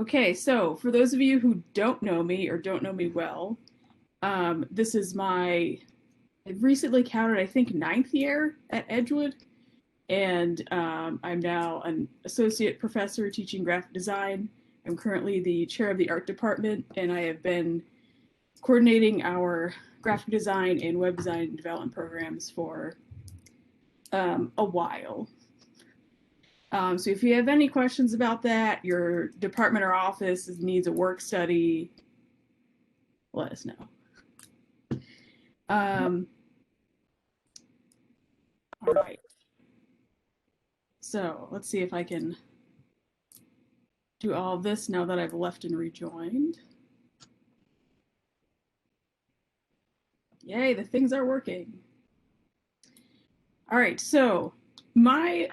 Okay, so for those of you who don't know me or don't know me well, this is I recently counted, I think, ninth year at Edgewood, and I'm now an associate professor teaching graphic design. I'm currently the chair of the art department, and I have been coordinating our graphic design and web design development programs for a while. So if you have any questions about that, your department or office needs a work study, let us know. All right. So let's see if I can do all of this now that I've left and rejoined. Yay, the things are working. All right, so my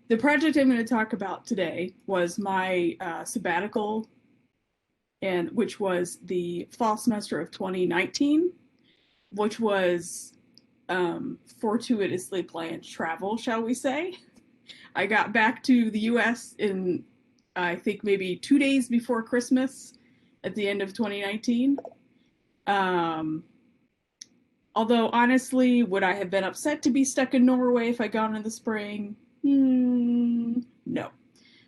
the project I'm going to talk about today was my sabbatical, and which was the fall semester of 2019, which was fortuitously planned travel, shall we say. I got back to the US in, I think, maybe 2 days before Christmas at the end of 2019. Although, honestly, would I have been upset to be stuck in Norway if I gone in the spring? No.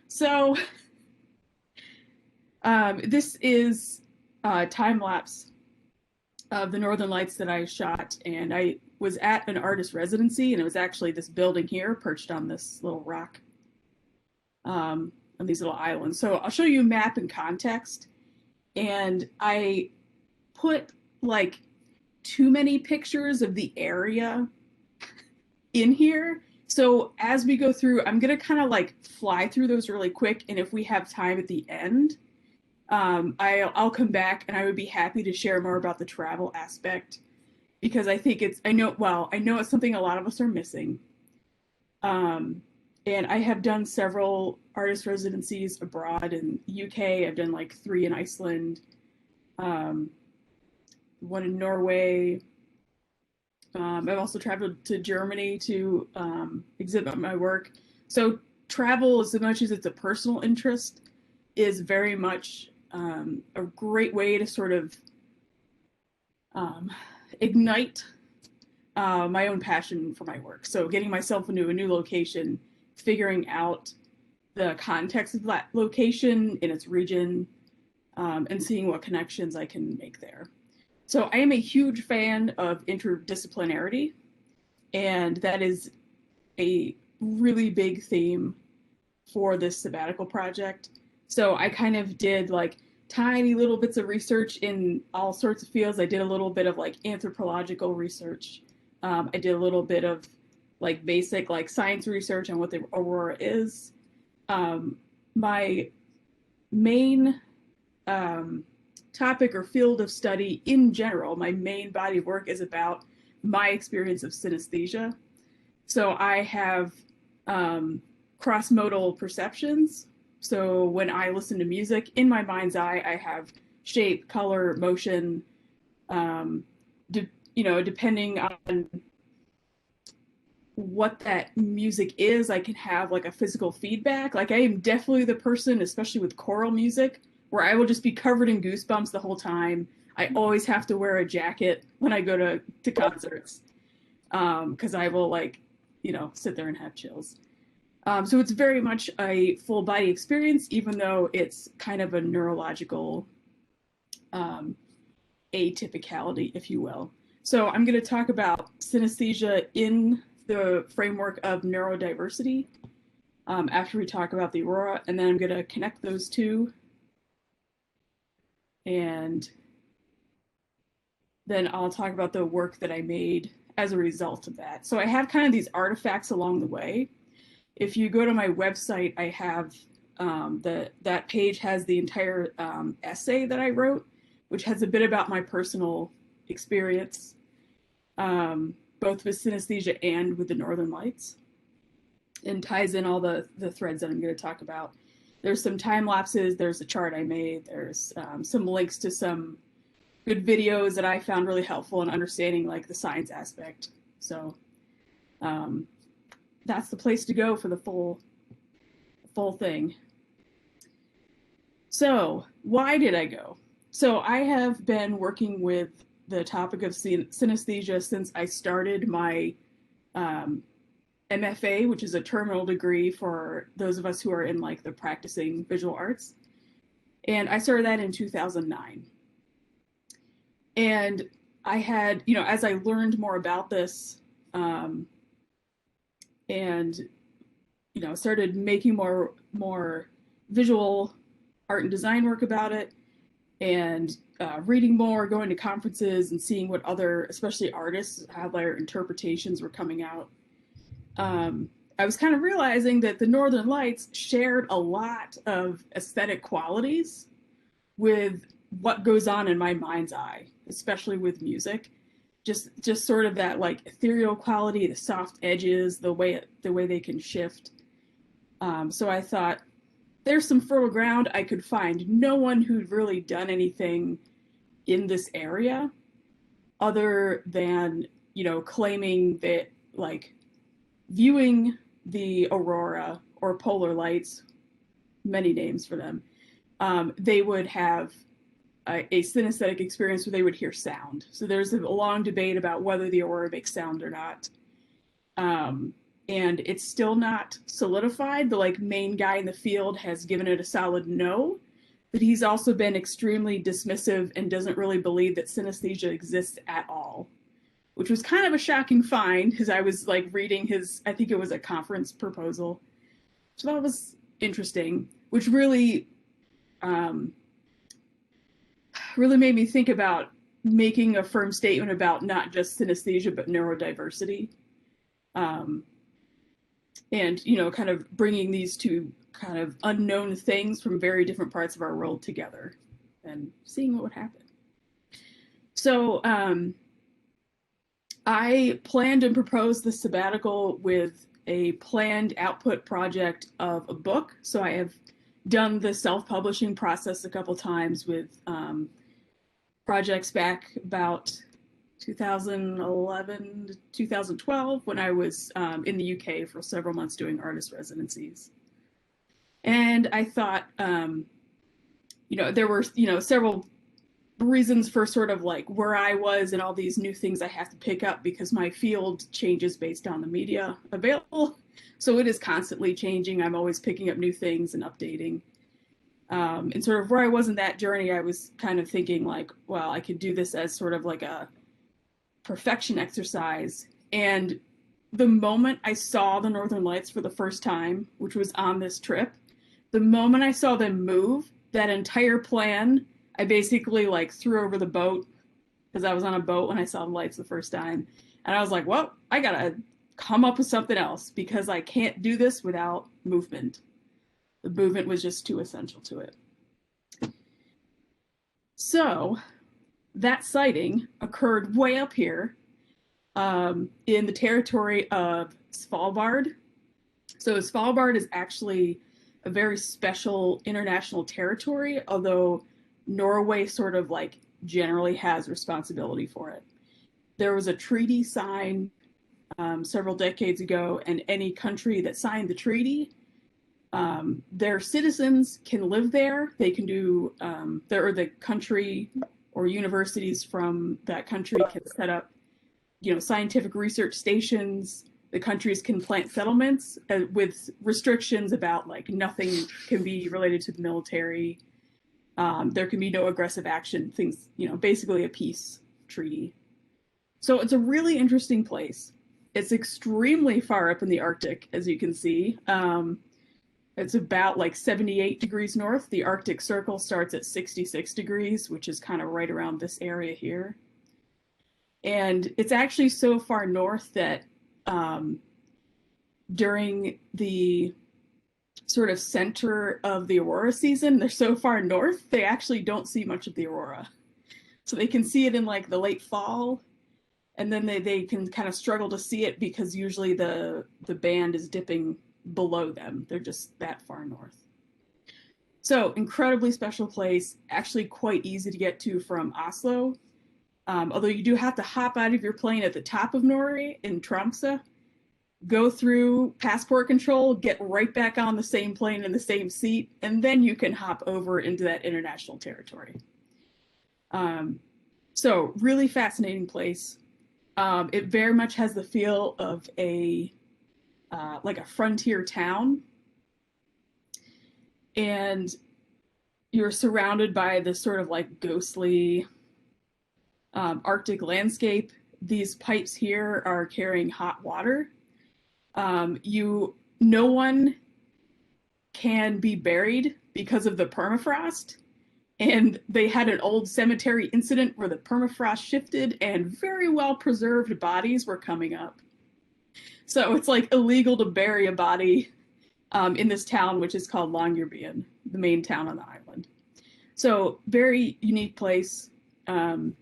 So, this is a time lapse of the Northern Lights that I shot, and I was at an artist residency, and it was actually this building here perched on this little rock, on these little islands. So I'll show you a map and context, and I put like too many pictures of the area in here. So as we go through, I'm gonna kind of like fly through those really quick, and if we have time at the end, I'll come back and I would be happy to share more about the travel aspect, because I think I know it's something a lot of us are missing. And I have done several artist residencies abroad in UK. I've done like 3 in Iceland, one in Norway. I've also traveled to Germany to exhibit my work. So travel, as much as it's a personal interest, is very much a great way to sort of ignite my own passion for my work. So getting myself into a new location, figuring out the context of that location in its region, and seeing what connections I can make there. So I am a huge fan of interdisciplinarity, and that is a really big theme for this sabbatical project. So I kind of did like tiny little bits of research in all sorts of fields. I did a little bit of like anthropological research. I did a little bit of like basic like science research on what the aurora is. My main topic or field of study in general, my main body of work is about my experience of synesthesia. So I have cross-modal perceptions. So when I listen to music, in my mind's eye, I have shape, color, motion, depending on what that music is, I can have like a physical feedback. Like I am definitely the person, especially with choral music, where I will just be covered in goosebumps the whole time. I always have to wear a jacket when I go to concerts, because I will like, sit there and have chills. So it's very much a full body experience, even though it's kind of a neurological atypicality, if you will. So I'm going to talk about synesthesia in the framework of neurodiversity after we talk about the aurora, and then I'm going to connect those two, and then I'll talk about the work that I made as a result of that. So I have kind of these artifacts along the way. If you go to my website, I have that page has the entire essay that I wrote, which has a bit about my personal experience, both with synesthesia and with the Northern Lights, and ties in all the threads that I'm going to talk about. There's some time lapses, there's a chart I made, there's some links to some good videos that I found really helpful in understanding like the science aspect. So that's the place to go for the full thing. So why did I go? So I have been working with the topic of synesthesia since I started my um, MFA, which is a terminal degree for those of us who are in like the practicing visual arts. And I started that in 2009. And I had, as I learned more about this, um, and started making more visual art and design work about it, and reading more, going to conferences, and seeing what other, especially artists, how their interpretations were coming out. I was kind of realizing that the Northern Lights shared a lot of aesthetic qualities with what goes on in my mind's eye, especially with music. Just sort of that like ethereal quality, the soft edges, the way they can shift. So I thought there's some fertile ground I could find. No one who'd really done anything in this area other than, claiming that like viewing the aurora or polar lights, many names for them, they would have a synesthetic experience where they would hear sound. So there's a long debate about whether the aurora makes sound or not. And it's still not solidified. The like main guy in the field has given it a solid no, but he's also been extremely dismissive and doesn't really believe that synesthesia exists at all, which was kind of a shocking find because I was like reading his, I think it was a conference proposal. So that was interesting, which really really made me think about making a firm statement about not just synesthesia, but neurodiversity. And, kind of bringing these two kind of unknown things from very different parts of our world together and seeing what would happen. So I planned and proposed the sabbatical with a planned output project of a book. So I have done the self-publishing process a couple times with projects back about 2011 to 2012 when I was in the UK for several months doing artist residencies. And I thought, there were, several reasons for sort of like where I was and all these new things I have to pick up because my field changes based on the media available. So it is constantly changing. I'm always picking up new things and updating. And sort of where I was in that journey, I was kind of thinking like, well, I could do this as sort of like a perfection exercise. And the moment I saw the Northern Lights for the first time, which was on this trip, the moment I saw them move, that entire plan, I basically like threw over the boat because I was on a boat when I saw the lights the first time. And I was like, well, I gotta come up with something else because I can't do this without movement. The movement was just too essential to it. So that sighting occurred way up here in the territory of Svalbard. So Svalbard is actually a very special international territory, although Norway sort of like generally has responsibility for it. There was a treaty signed several decades ago, and any country that signed the treaty, their citizens can live there. They can do, or the country or universities from that country can set up, scientific research stations. The countries can plant settlements with restrictions about like nothing can be related to the military. There can be no aggressive action, things, basically a peace treaty. So it's a really interesting place. It's extremely far up in the Arctic, as you can see. It's about like 78 degrees north. The Arctic Circle starts at 66 degrees, which is kind of right around this area here. And it's actually so far north that during the sort of center of the aurora season, they're so far north, they actually don't see much of the aurora. So they can see it in like the late fall, and then they can kind of struggle to see it because usually the band is dipping below them. They're just that far north. So incredibly special place, actually quite easy to get to from Oslo. Although you do have to hop out of your plane at the top of Norway in Tromsø, go through passport control, get right back on the same plane in the same seat, and then you can hop over into that international territory. So really fascinating place. It very much has the feel of a like a frontier town, and you're surrounded by this sort of like ghostly Arctic landscape. These pipes here are carrying hot water. No one can be buried because of the permafrost. And they had an old cemetery incident where the permafrost shifted and very well preserved bodies were coming up. So it's like illegal to bury a body in this town, which is called Longyearbyen, the main town on the island. So very unique place. And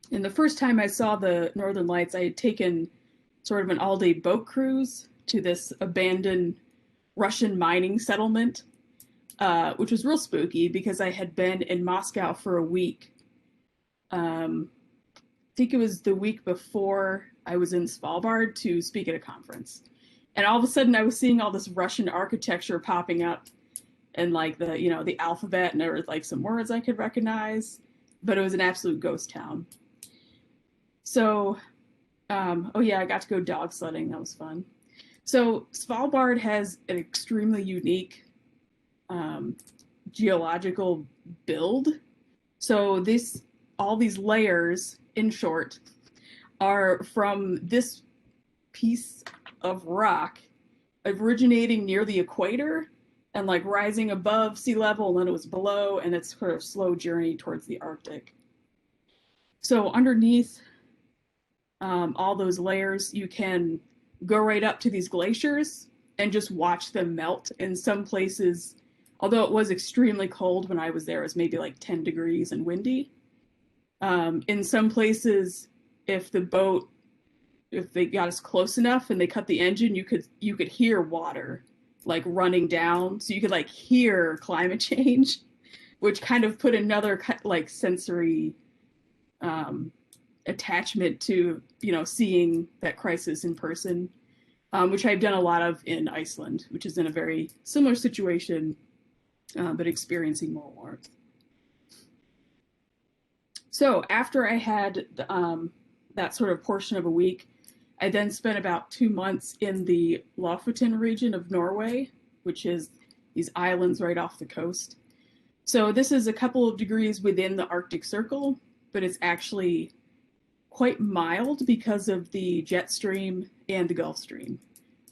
the first time I saw the Northern Lights, I had taken sort of an all-day boat cruise to this abandoned Russian mining settlement, which was real spooky because I had been in Moscow for a week. I think it was the week before I was in Svalbard to speak at a conference. And all of a sudden I was seeing all this Russian architecture popping up and like the, you know, the alphabet, and there were like some words I could recognize, but it was an absolute ghost town. So, oh yeah, I got to go dog sledding. That was fun. So Svalbard has an extremely unique geological build. So all these layers, in short, are from this piece of rock originating near the equator and like rising above sea level, and then it was below, and it's sort of slow journey towards the Arctic. So underneath all those layers, you can go right up to these glaciers and just watch them melt. In some places, although it was extremely cold when I was there, it was maybe like 10 degrees and windy. In some places, if they got us close enough and they cut the engine, you could hear water like running down. So you could like hear climate change, which kind of put another like sensory attachment to, you know, seeing that crisis in person, which I've done a lot of in Iceland, which is in a very similar situation, but experiencing more warmth. So after I had that sort of portion of a week, I then spent about 2 months in the Lofoten region of Norway, which is these islands right off the coast. So this is a couple of degrees within the Arctic Circle, but it's actually quite mild because of the jet stream and the Gulf Stream.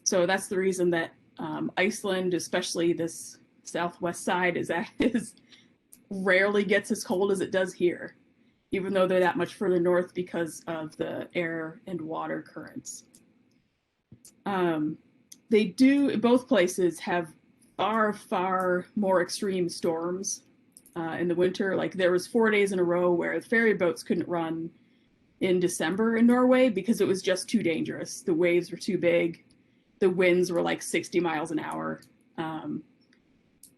So that's the reason that Iceland, especially this southwest side, is rarely gets as cold as it does here, even though they're that much further north because of the air and water currents. They do, both places have far, far more extreme storms in the winter. Like there was 4 days in a row where the ferry boats couldn't run in December in Norway because it was just too dangerous. The waves were too big. The winds were like 60 miles an hour.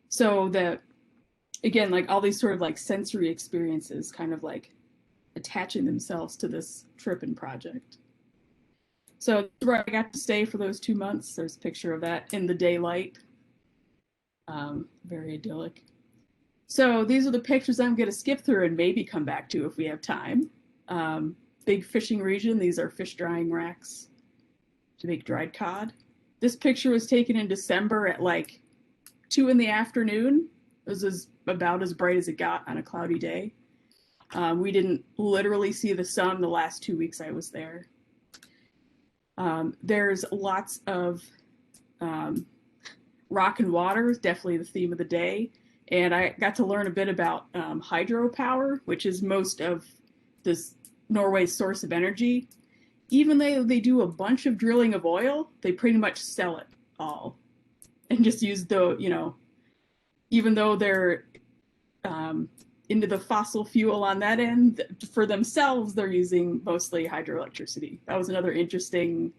So that, again, like all these sort of like sensory experiences kind of like attaching themselves to this trip and project. So that's where I got to stay for those 2 months. There's a picture of that in the daylight. Very idyllic. So these are the pictures I'm going to skip through and maybe come back to if we have time. Big fishing region. These are fish drying racks to make dried cod. This picture was taken in December at like 2 in the afternoon. It was about as bright as it got on a cloudy day. We didn't literally see the sun the last 2 weeks I was there. There's lots of rock and water, definitely the theme of the day. And I got to learn a bit about hydropower, which is most of this Norway's source of energy. Even though they do a bunch of drilling of oil, they pretty much sell it all and just use the, you know, even though they're into the fossil fuel on that end, for themselves, they're using mostly hydroelectricity. That was another interesting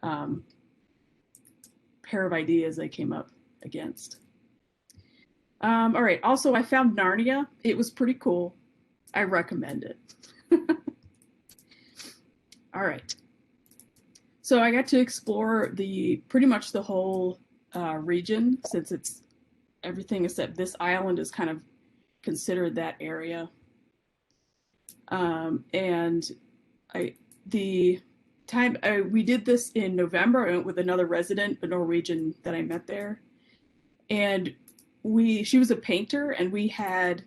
pair of ideas I came up against. All right, also I found Narnia. It was pretty cool. I recommend it. All right. So I got to explore pretty much the whole region, since it's everything except this island is kind of considered that area. And I the time we did this in November, I went with another resident, a Norwegian that I met there, and she was a painter, and we had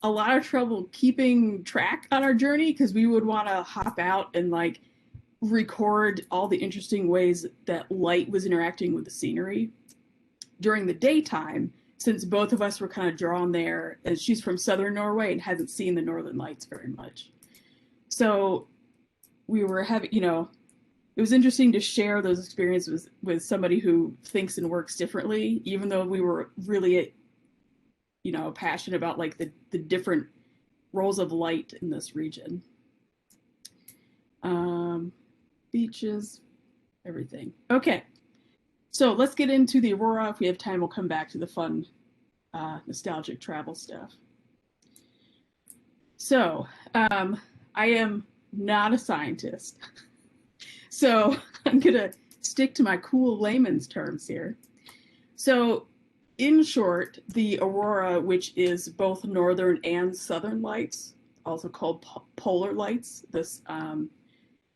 a lot of trouble keeping track on our journey because we would want to hop out and like record all the interesting ways that light was interacting with the scenery during the daytime, since both of us were kind of drawn there, as she's from southern Norway and hasn't seen the northern lights very much. So we were having, it was interesting to share those experiences with somebody who thinks and works differently, even though we were really, passionate about like the different roles of light in this region. Beaches, everything. Okay, so let's get into the Aurora. If we have time, we'll come back to the fun, nostalgic travel stuff. So I am not a scientist, so I'm gonna stick to my cool layman's terms here. So in short, the Aurora, which is both northern and southern lights, also called polar lights,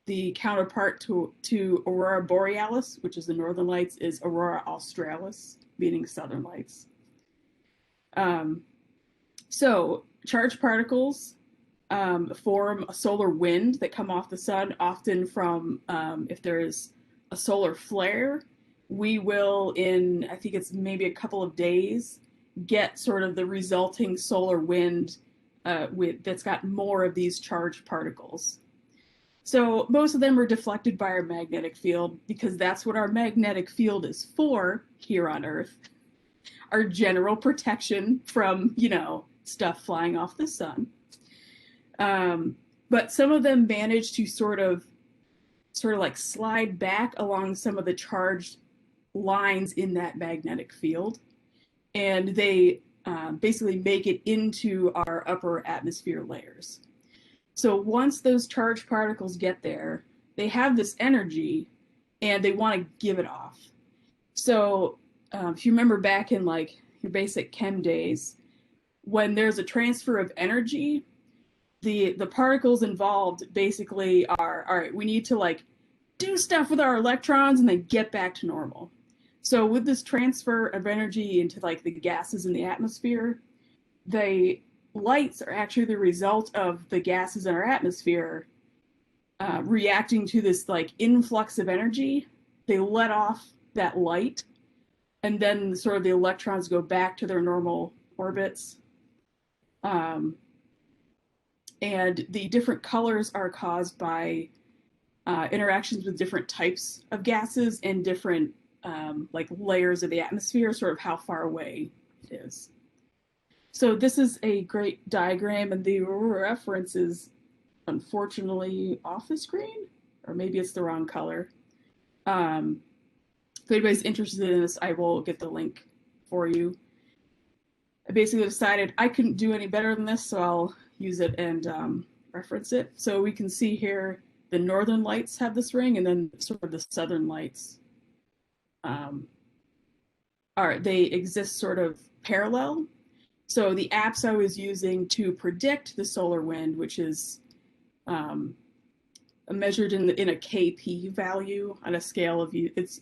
the counterpart to Aurora Borealis, which is the northern lights, is Aurora Australis, meaning southern lights. So charged particles form a solar wind that come off the sun, often from, if there is a solar flare, we will, in, I think it's maybe a couple of days, get sort of the resulting solar wind that's got more of these charged particles. So most of them are deflected by our magnetic field, because that's what our magnetic field is for here on Earth. Our general protection from, stuff flying off the sun. But some of them manage to sort of like slide back along some of the charged lines in that magnetic field. And they basically make it into our upper atmosphere layers. So once those charged particles get there, they have this energy and they want to give it off. So if you remember back in like your basic chem days, when there's a transfer of energy, the particles involved basically are, all right, we need to like do stuff with our electrons and then get back to normal. So with this transfer of energy into like the gases in the atmosphere, lights are actually the result of the gases in our atmosphere reacting to this like influx of energy. They let off that light, and then sort of the electrons go back to their normal orbits. And the different colors are caused by interactions with different types of gases and different like layers of the atmosphere, sort of how far away it is. So this is a great diagram, and the reference is unfortunately off the screen, or maybe it's the wrong color. If anybody's interested in this, I will get the link for you. I basically decided I couldn't do any better than this, so I'll use it and reference it. So we can see here the northern lights have this ring, and then sort of the southern lights they exist sort of parallel. So the apps I was using to predict the solar wind, which is measured in a KP value on a scale of, it's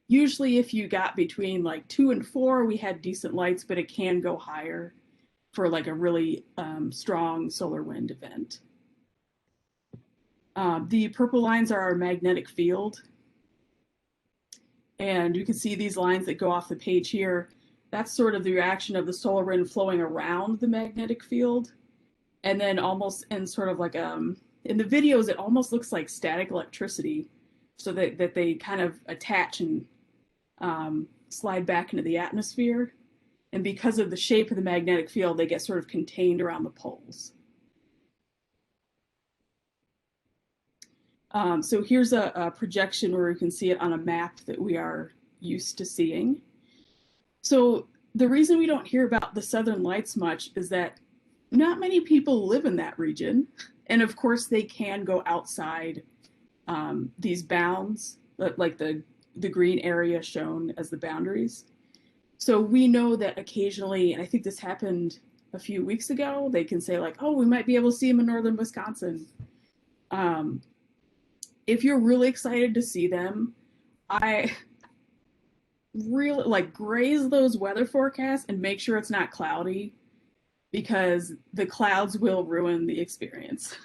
usually if you got between like 2 and 4, we had decent lights, but it can go higher for like a really strong solar wind event. The purple lines are our magnetic field. And you can see these lines that go off the page here. That's sort of the reaction of the solar wind flowing around the magnetic field. And then almost in sort of like, in the videos, it almost looks like static electricity, so that they kind of attach and slide back into the atmosphere. And because of the shape of the magnetic field, they get sort of contained around the poles. So here's a projection where you can see it on a map that we are used to seeing. So the reason we don't hear about the southern lights much is that not many people live in that region. And of course they can go outside these bounds, like the green area shown as the boundaries. So we know that occasionally, and I think this happened a few weeks ago, they can say like, oh, we might be able to see them in northern Wisconsin. If you're really excited to see them, I really like graze those weather forecasts and make sure it's not cloudy, because the clouds will ruin the experience.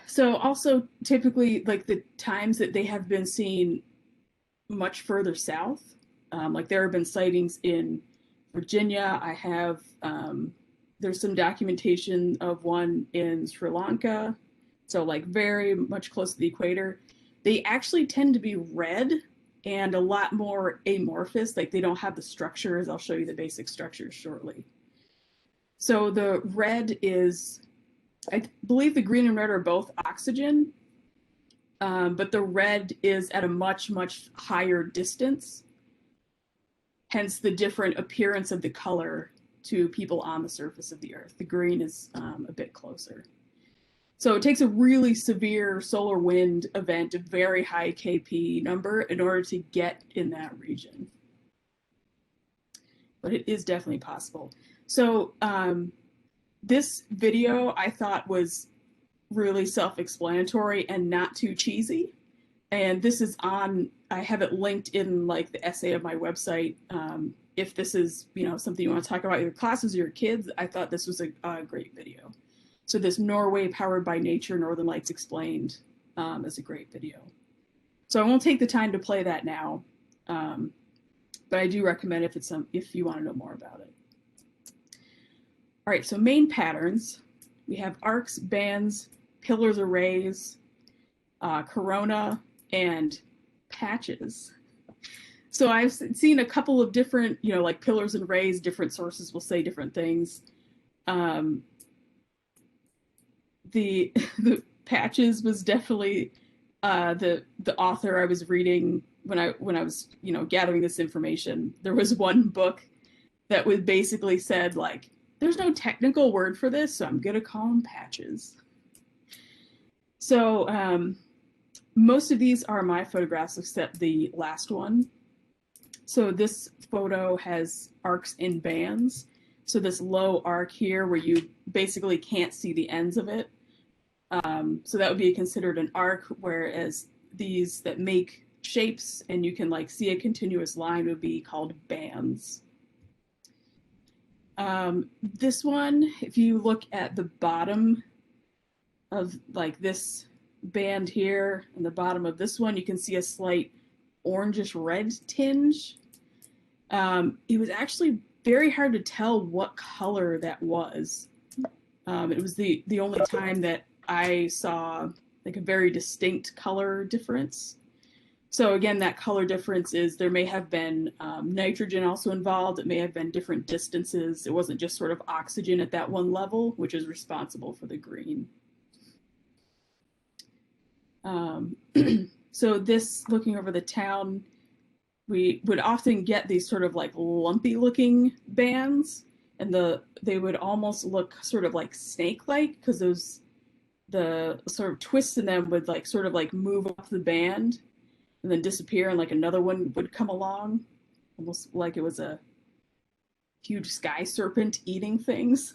So also typically like the times that they have been seen much further south, like there have been sightings in Virginia. I have there's some documentation of one in Sri Lanka, so like very much close to the equator. They actually tend to be red and a lot more amorphous, like they don't have the structures. I'll show you the basic structures shortly. So the red is, I believe the green and red are both oxygen, but the red is at a much, much higher distance, hence the different appearance of the color to people on the surface of the Earth. The green is a bit closer. So it takes a really severe solar wind event, a very high KP number, in order to get in that region. But it is definitely possible. So this video I thought was really self-explanatory and not too cheesy. And this is on, I have it linked in like the essay of my website. If this is, you know, something you want to talk about your classes or your kids, I thought this was a great video. So this Norway Powered by Nature, Northern Lights Explained is a great video. So I won't take the time to play that now, but I do recommend if you want to know more about it. All right, so main patterns. We have arcs, bands, pillars, arrays, corona, and patches. So I've seen a couple of different, you know, like pillars and arrays, different sources will say different things. The patches was definitely the author I was reading when I was, you know, gathering this information. There was one book that was basically said like, there's no technical word for this, so I'm gonna call them patches. So most of these are my photographs except the last one. So this photo has arcs in bands. So this low arc here where you basically can't see the ends of it. So that would be considered an arc, whereas these that make shapes and you can like see a continuous line would be called bands. This one, if you look at the bottom of like this band here and the bottom of this one, you can see a slight orangish red tinge. It was actually very hard to tell what color that was. It was the only time that I saw like a very distinct color difference. So again, that color difference is there may have been nitrogen also involved. It may have been different distances. It wasn't just sort of oxygen at that one level, which is responsible for the green. So this, looking over the town, we would often get these sort of like lumpy looking bands, and they would almost look sort of like snake-like because the sort of twists in them would like sort of like move off the band and then disappear, and like another one would come along, almost like it was a huge sky serpent eating things.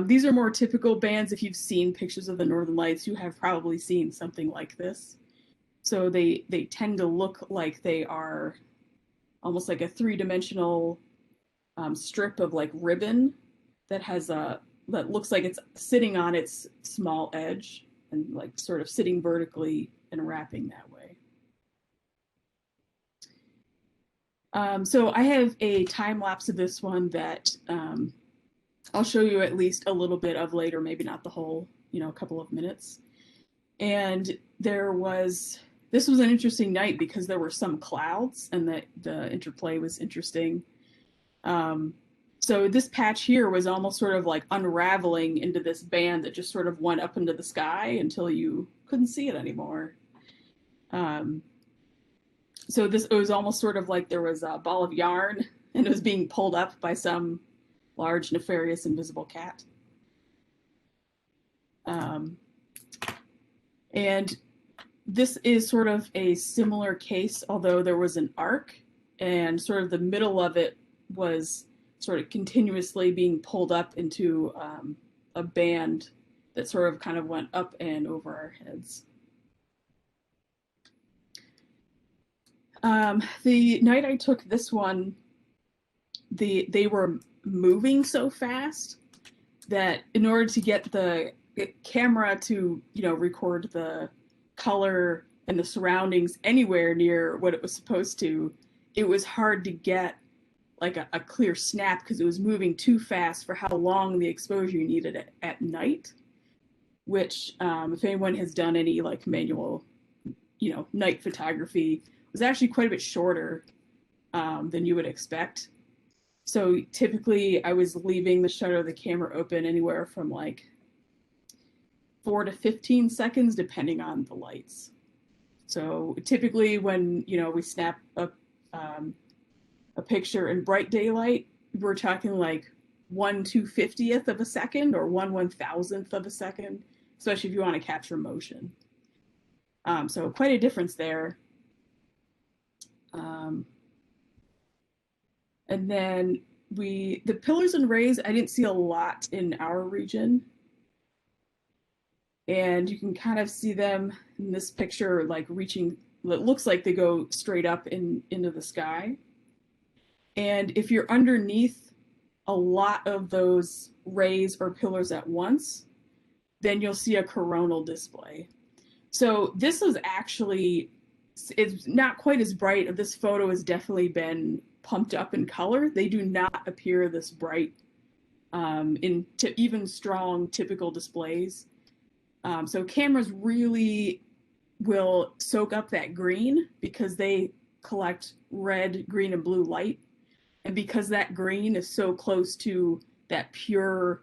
These are more typical bands. If you've seen pictures of the Northern Lights, you have probably seen something like this. So they tend to look like they are almost like a three-dimensional strip of like ribbon that has that looks like it's sitting on its small edge and like sort of sitting vertically and wrapping that way. So I have a time lapse of this one that I'll show you at least a little bit of later, maybe not the whole, you know, a couple of minutes. And this was an interesting night because there were some clouds and the interplay was interesting. So this patch here was almost sort of like unraveling into this band that just sort of went up into the sky until you couldn't see it anymore. So it was almost sort of like there was a ball of yarn and it was being pulled up by some large, nefarious, invisible cat. And this is sort of a similar case, although there was an arc, and sort of the middle of it was sort of continuously being pulled up into a band that sort of kind of went up and over our heads. The night I took this one, they were moving so fast that in order to get the camera to, you know, record the color and the surroundings anywhere near what it was supposed to, it was hard to get like a clear snap because it was moving too fast for how long the exposure you needed at night, which if anyone has done any like manual, you know, night photography, was actually quite a bit shorter than you would expect. So typically I was leaving the shutter of the camera open anywhere from like 4 to 15 seconds, depending on the lights. So typically when, you know, we snap a picture in bright daylight, we're talking like 1/250th of a second or 1/1000th of a second, especially if you want to capture motion. So quite a difference there. And then the pillars and rays, I didn't see a lot in our region. And you can kind of see them in this picture, like reaching, it looks like they go straight up into the sky. And if you're underneath a lot of those rays or pillars at once, then you'll see a coronal display. So this is actually, it's not quite as bright. This photo has definitely been pumped up in color. They do not appear this bright in even strong typical displays. So cameras really will soak up that green because they collect red, green, and blue light. And because that green is so close to that pure,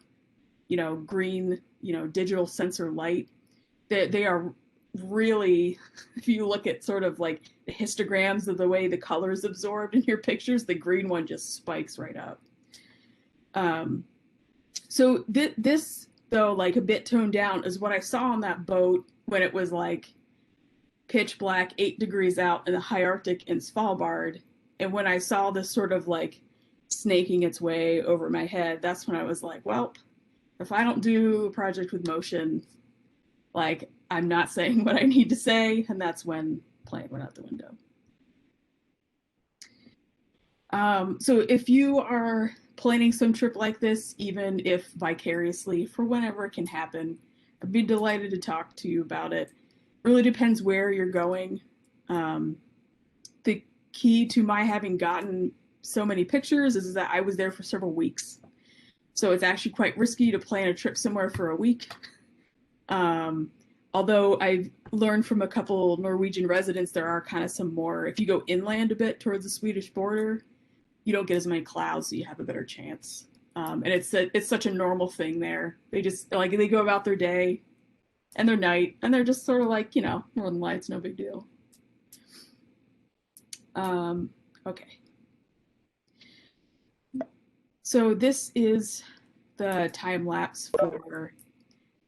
you know, green, you know, digital sensor light, they are really, if you look at sort of like the histograms of the way the colors absorbed in your pictures, the green one just spikes right up. So this, though, like a bit toned down, is what I saw on that boat when it was like pitch black, 8 degrees out in the high Arctic in Svalbard. And when I saw this sort of like snaking its way over my head, that's when I was like, well, if I don't do a project with motion, like I'm not saying what I need to say. And that's when plan went out the window. So if you are planning some trip like this, even if vicariously for whenever it can happen, I'd be delighted to talk to you about it. Really depends where you're going. The key to my having gotten so many pictures is that I was there for several weeks. So it's actually quite risky to plan a trip somewhere for a week. Although I've learned from a couple Norwegian residents, there are kind of some more, if you go inland a bit towards the Swedish border, you don't get as many clouds, so you have a better chance. And it's such a normal thing there. They just, like, they go about their day and their night, and they're just sort of like, you know, Northern Lights, no big deal. Okay. So this is the time lapse for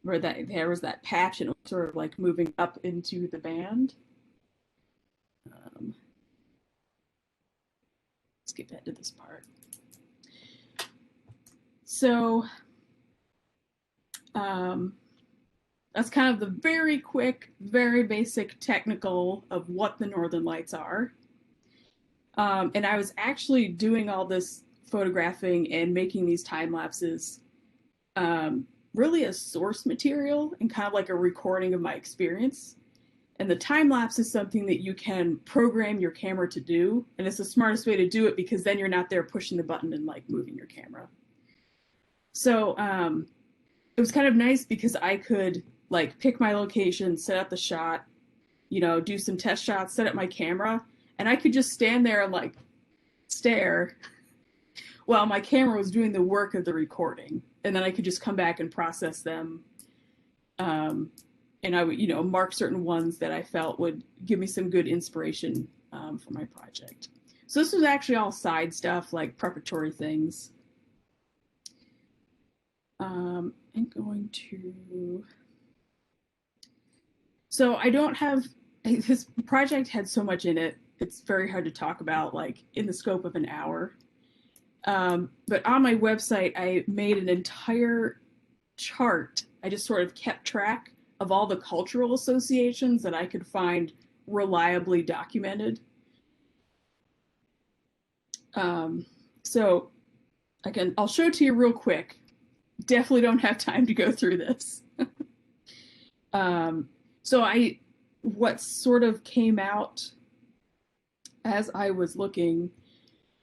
where that there was that patch and it was sort of like moving up into the band. Let's get back to this part. So that's kind of the very quick, very basic technical of what the Northern Lights are. And I was actually doing all this photographing and making these time lapses really as source material and kind of like a recording of my experience. And the time lapse is something that you can program your camera to do. And it's the smartest way to do it because then you're not there pushing the button and like moving your camera. So it was kind of nice because I could like pick my location, set up the shot, you know, do some test shots, set up my camera, and I could just stand there and like stare while my camera was doing the work of the recording. And then I could just come back and process them. And I would, you know, mark certain ones that I felt would give me some good inspiration for my project. So this was actually all side stuff, like preparatory things. I'm going to So I don't have, this project had so much in it. It's very hard to talk about like in the scope of an hour. But on my website, I made an entire chart. I just sort of kept track of all the cultural associations that I could find reliably documented. So I'll show it to you real quick. Definitely don't have time to go through this. So what sort of came out as I was looking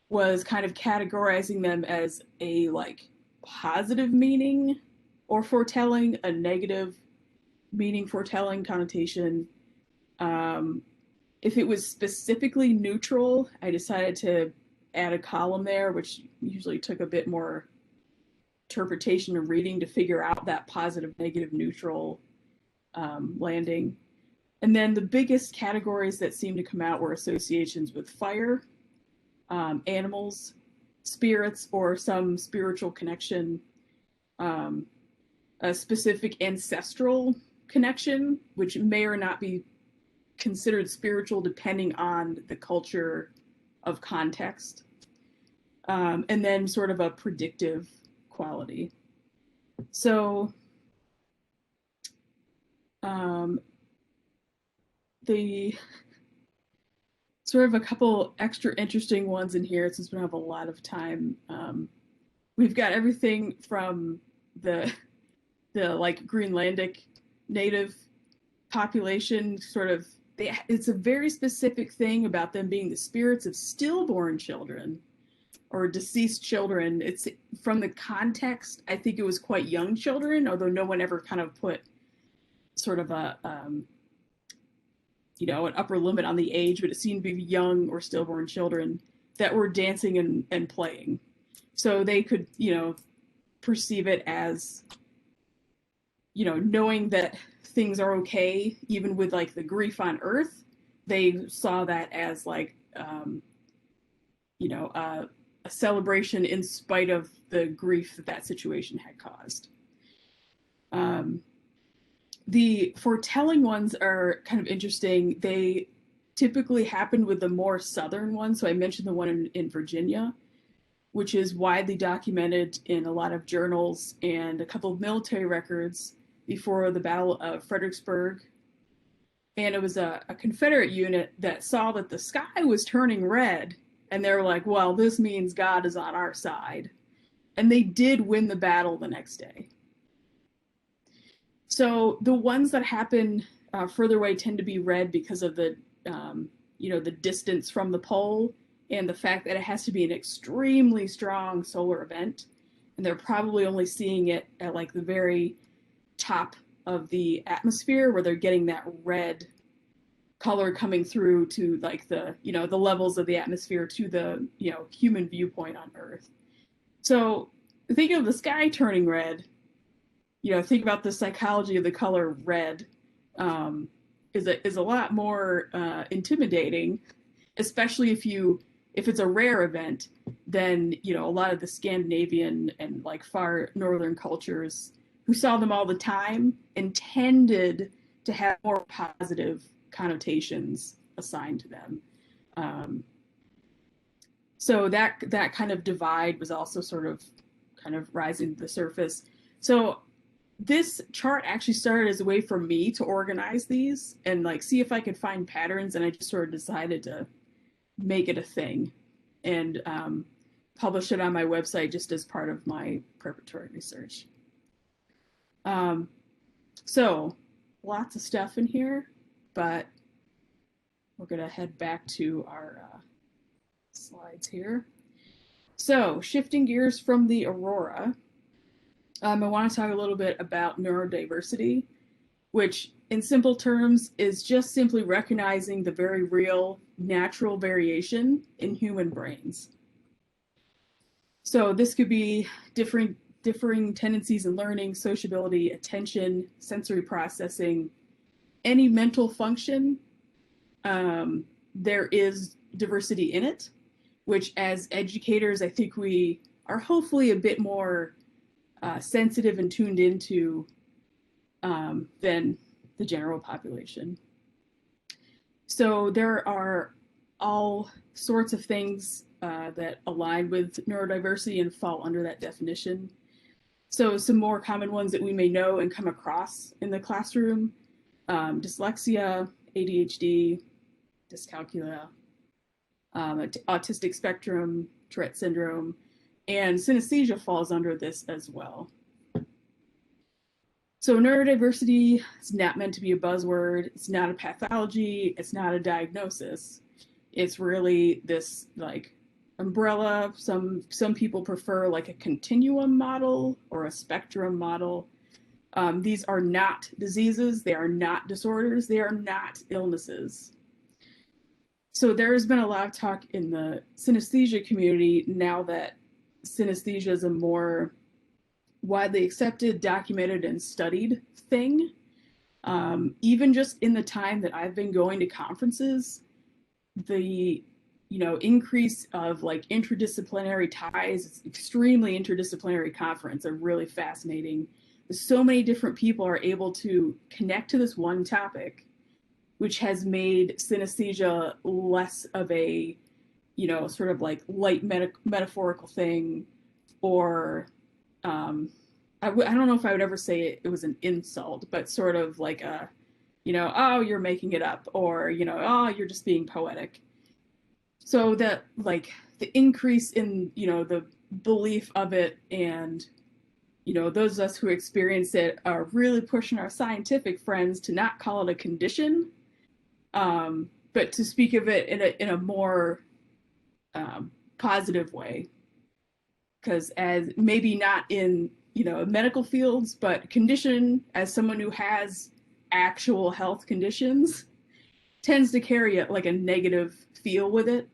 was kind of categorizing them as a like positive meaning or foretelling, a negative meaning, foretelling, connotation. If it was specifically neutral, I decided to add a column there, which usually took a bit more interpretation and reading to figure out that positive, negative, neutral landing. And then the biggest categories that seemed to come out were associations with fire, animals, spirits, or some spiritual connection, a specific ancestral connection, which may or not be considered spiritual depending on the culture of context, and then sort of a predictive quality. So the sort of a couple extra interesting ones in here since we don't have a lot of time. We've got everything from the like Greenlandic native population, sort of, it's a very specific thing about them being the spirits of stillborn children or deceased children. It's from the context, I think it was quite young children, although no one ever kind of put sort of a an upper limit on the age, but it seemed to be young or stillborn children that were dancing and playing. So they could, perceive it as, knowing that things are okay, even with like the grief on earth, they saw that as like, a celebration in spite of the grief that situation had caused. The foretelling ones are kind of interesting. They typically happen with the more southern ones. So I mentioned the one in Virginia, which is widely documented in a lot of journals and a couple of military records before the Battle of Fredericksburg. And it was a Confederate unit that saw that the sky was turning red. And they were like, well, this means God is on our side. And they did win the battle the next day. So the ones that happen further away tend to be red because of the, the distance from the pole and the fact that it has to be an extremely strong solar event. And they're probably only seeing it at like the very top of the atmosphere where they're getting that red color coming through to like the, the levels of the atmosphere to the, human viewpoint on Earth. So think of the sky turning red, think about the psychology of the color red, is a lot more intimidating, especially if it's a rare event. Then a lot of the Scandinavian and like far northern cultures who saw them all the time intended to have more positive connotations assigned to them. So that kind of divide was also sort of kind of rising to the surface. So this chart actually started as a way for me to organize these and like see if I could find patterns, and I just sort of decided to make it a thing and publish it on my website just as part of my preparatory research. So lots of stuff in here, but we're gonna head back to our slides here. So shifting gears from the Aurora, I want to talk a little bit about neurodiversity, which in simple terms is just simply recognizing the very real natural variation in human brains. So this could be differing tendencies in learning, sociability, attention, sensory processing, any mental function. There is diversity in it, which as educators, I think we are hopefully a bit more sensitive and tuned into than the general population. So there are all sorts of things that align with neurodiversity and fall under that definition. So some more common ones that we may know and come across in the classroom: dyslexia, ADHD, dyscalculia, autistic spectrum, Tourette syndrome, and synesthesia falls under this as well. So neurodiversity is not meant to be a buzzword. It's not a pathology. It's not a diagnosis. It's really this like umbrella. Some people prefer like a continuum model or a spectrum model. These are not diseases. They are not disorders. They are not illnesses. So there has been a lot of talk in the synesthesia community now that synesthesia is a more widely accepted, documented, and studied thing. Even just in the time that I've been going to conferences, the increase of like interdisciplinary ties, it's extremely interdisciplinary conference, are really fascinating. So many different people are able to connect to this one topic, which has made synesthesia less of a, sort of like light metaphorical thing, or I don't know if I would ever say it was an insult, but sort of like a, oh, you're making it up, or, oh, you're just being poetic. So that like the increase in, the belief of it, and, those of us who experience it are really pushing our scientific friends to not call it a condition, but to speak of it in a more positive way. Because as maybe not in, medical fields, but condition, as someone who has actual health conditions, tends to carry like a negative feel with it.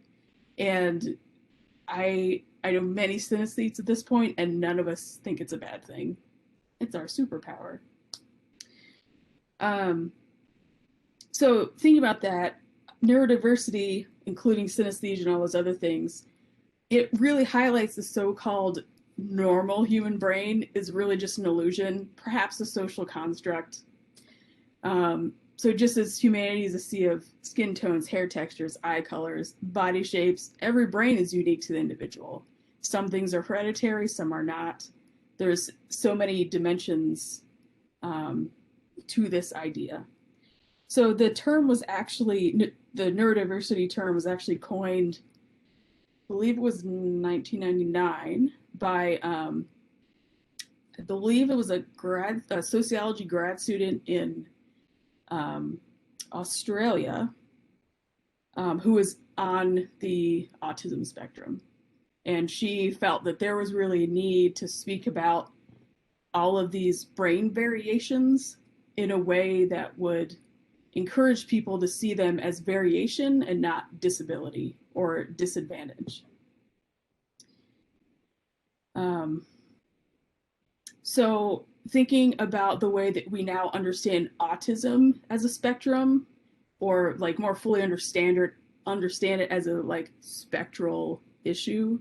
And I know many synesthetes at this point, and none of us think it's a bad thing. It's our superpower. So thinking about that, neurodiversity, including synesthesia and all those other things, it really highlights the so-called normal human brain is really just an illusion, perhaps a social construct. So just as humanity is a sea of skin tones, hair textures, eye colors, body shapes, every brain is unique to the individual. Some things are hereditary, some are not. There's so many dimensions to this idea. So the term was actually, the neurodiversity term was actually coined, I believe it was 1999, by, I believe it was a sociology grad student in Australia, who was on the autism spectrum. And she felt that there was really a need to speak about all of these brain variations in a way that would encourage people to see them as variation and not disability or disadvantage. So thinking about the way that we now understand autism as a spectrum, or like more fully understand it as a like spectral issue.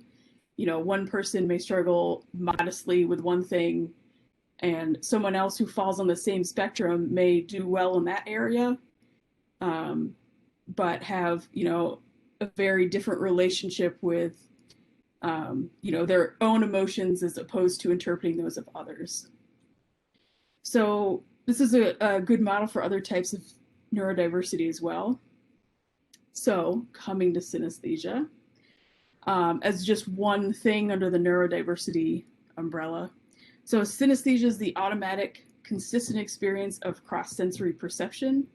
One person may struggle modestly with one thing, and someone else who falls on the same spectrum may do well in that area, but have, a very different relationship with, their own emotions as opposed to interpreting those of others. So this is a good model for other types of neurodiversity as well. So coming to synesthesia, as just one thing under the neurodiversity umbrella. So synesthesia is the automatic, consistent experience of cross-sensory perception.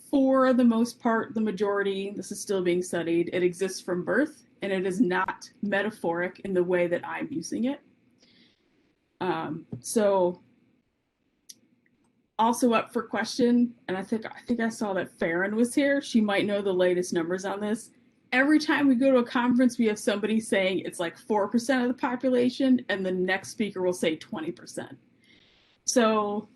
For the most part, the majority, this is still being studied, it exists from birth, and it is not metaphoric in the way that I'm using it. So also up for question, and I think I saw that Farron was here. She might know the latest numbers on this. Every time we go to a conference, we have somebody saying it's like 4% of the population, and the next speaker will say 20%. So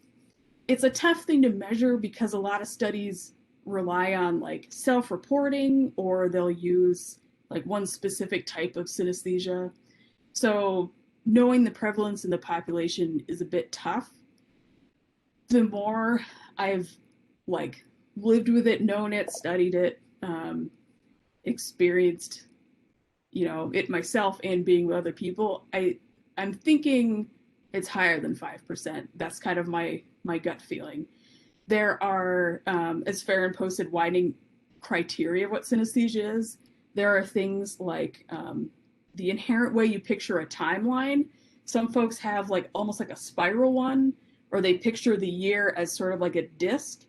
it's a tough thing to measure because a lot of studies rely on like self-reporting, or they'll use like one specific type of synesthesia. So knowing the prevalence in the population is a bit tough. the more I've like lived with it, known it, studied it, experienced, it myself and being with other people, I'm thinking it's higher than 5%. That's kind of my gut feeling. There are, as Farron posted, widening criteria of what synesthesia is. There are things like the inherent way you picture a timeline. Some folks have like almost like a spiral one, or they picture the year as sort of like a disc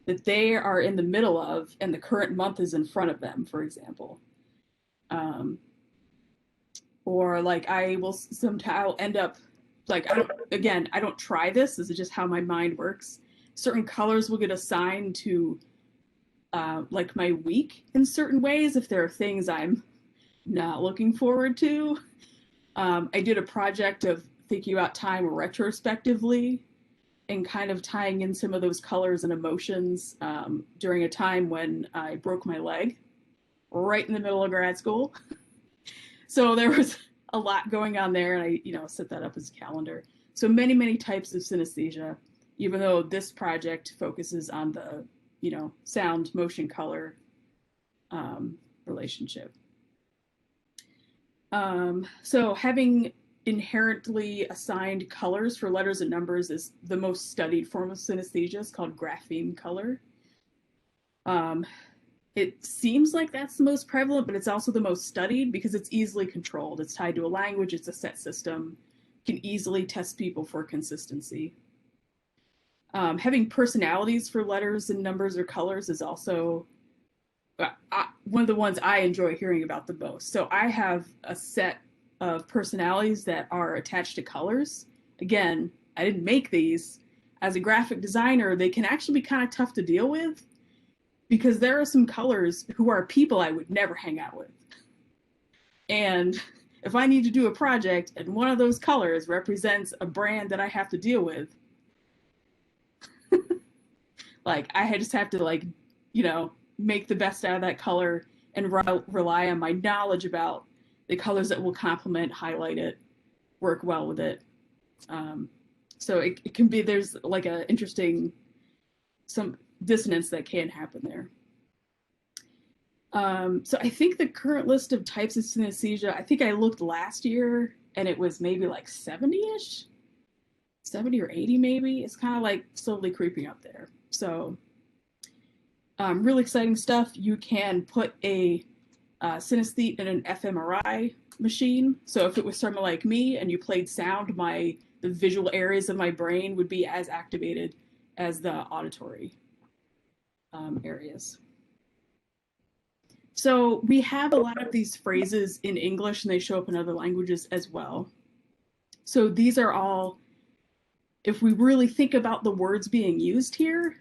that they are in the middle of, and the current month is in front of them, for example. Um, or like I will somehow end up like I don't try this. This is just how my mind works. Certain colors will get assigned to like my week in certain ways if there are things I'm not looking forward to. I did a project of thinking about time retrospectively and kind of tying in some of those colors and emotions during a time when I broke my leg right in the middle of grad school. So there was a lot going on there, and I, set that up as a calendar. So many, many types of synesthesia, even though this project focuses on the, sound, motion, color relationship. So having inherently assigned colors for letters and numbers is the most studied form of synesthesia. It's called grapheme color. It seems like that's the most prevalent, but it's also the most studied because it's easily controlled. It's tied to a language, it's a set system, can easily test people for consistency. Having personalities for letters and numbers or colors is also one of the ones I enjoy hearing about the most. So I have a set of personalities that are attached to colors. Again, I didn't make these. As a graphic designer, they can actually be kind of tough to deal with because there are some colors who are people I would never hang out with. And if I need to do a project and one of those colors represents a brand that I have to deal with, like I just have to make the best out of that color and rely on my knowledge about the colors that will complement, highlight it, work well with it. So it can be, there's like a interesting, some dissonance that can happen there. So I think the current list of types of synesthesia, I think I looked last year and it was maybe like 70-ish, 70 or 80 maybe. It's kind of like slowly creeping up there. So really exciting stuff. You can put a synesthete in an fMRI machine. So if it was someone like me and you played sound, the visual areas of my brain would be as activated as the auditory areas. So we have a lot of these phrases in English and they show up in other languages as well. So these are all, if we really think about the words being used here,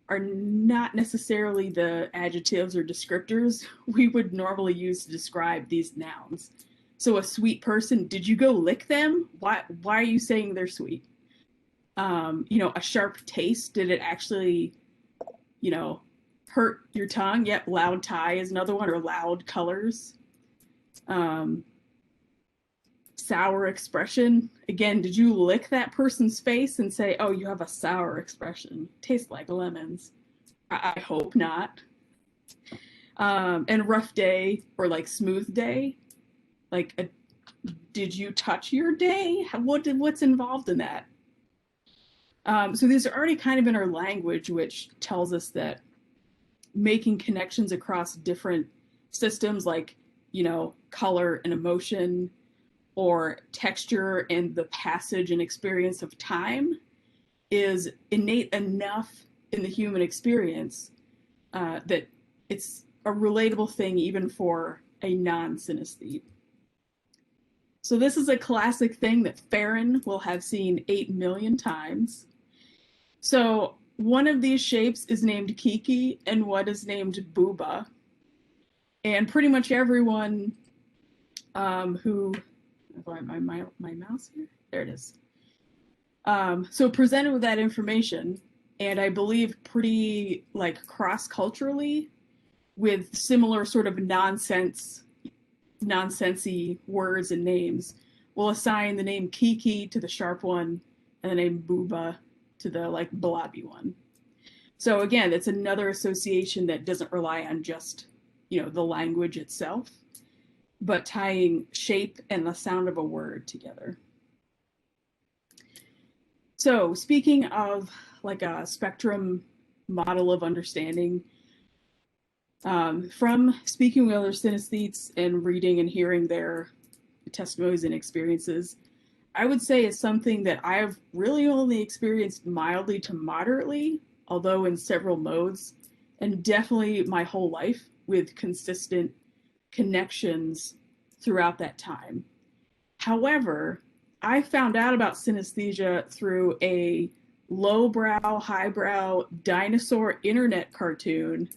are not necessarily the adjectives or descriptors we would normally use to describe these nouns. So a sweet person, did you go lick them? Why are you saying they're sweet? A sharp taste, did it actually, hurt your tongue? Yep, loud tie is another one, or loud colors. Sour expression. Again, did you lick that person's face and say, oh, you have a sour expression? Tastes like lemons. I hope not. And rough day or like smooth day. Like, did you touch your day? What's involved in that? So these are already kind of in our language, which tells us that making connections across different systems like, color and emotion, or texture and the passage and experience of time is innate enough in the human experience that it's a relatable thing even for a non-synesthete. So this is a classic thing that Farron will have seen 8 million times. So one of these shapes is named Kiki and one is named Booba. And pretty much everyone who, my mouse here? There it is. So presented with that information, and I believe pretty like cross-culturally with similar sort of nonsensy words and names, we'll assign the name Kiki to the sharp one and the name Booba to the like blobby one. So again, it's another association that doesn't rely on just, the language itself, but tying shape and the sound of a word together. So speaking of like a spectrum model of understanding, from speaking with other synesthetes and reading and hearing their testimonies and experiences, I would say is something that I've really only experienced mildly to moderately, although in several modes, and definitely my whole life with consistent connections throughout that time. However, I found out about synesthesia through a lowbrow, highbrow dinosaur internet cartoon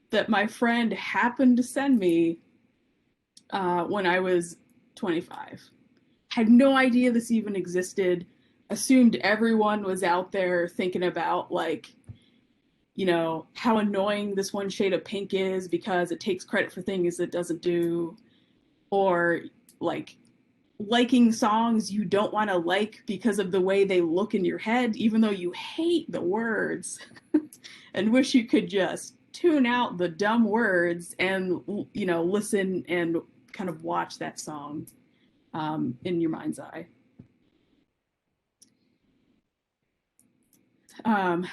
that my friend happened to send me when I was 25. Had no idea this even existed. Assumed everyone was out there thinking about like, how annoying this one shade of pink is because it takes credit for things it doesn't do, or like liking songs you don't want to like because of the way they look in your head, even though you hate the words and wish you could just tune out the dumb words and, listen and kind of watch that song in your mind's eye.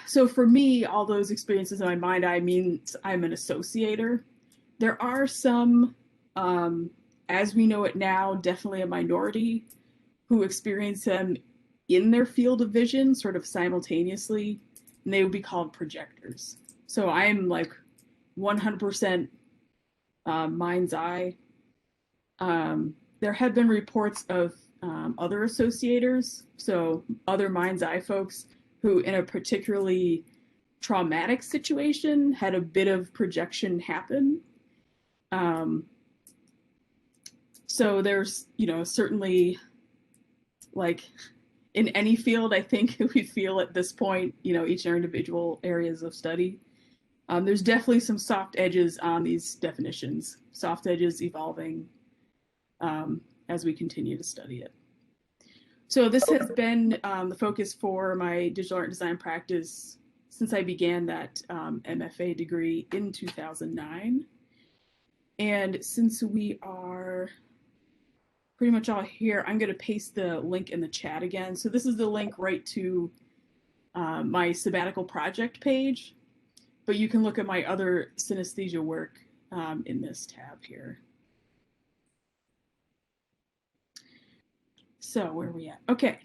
So for me, all those experiences in my mind eye means I'm an associator. There are some, as we know it now, definitely a minority who experience them in their field of vision sort of simultaneously, and they would be called projectors. So I am like 100% mind's eye. There have been reports of other associators, so other mind's eye folks who in a particularly traumatic situation had a bit of projection happen. So there's, certainly like in any field, I think we feel at this point, each in our individual areas of study. There's definitely some soft edges on these definitions, soft edges evolving as we continue to study it. So this has been the focus for my digital art design practice since I began that MFA degree in 2009. And since we are pretty much all here, I'm going to paste the link in the chat again. So this is the link right to my sabbatical project page, but you can look at my other synesthesia work in this tab here. So where are we at? Okay.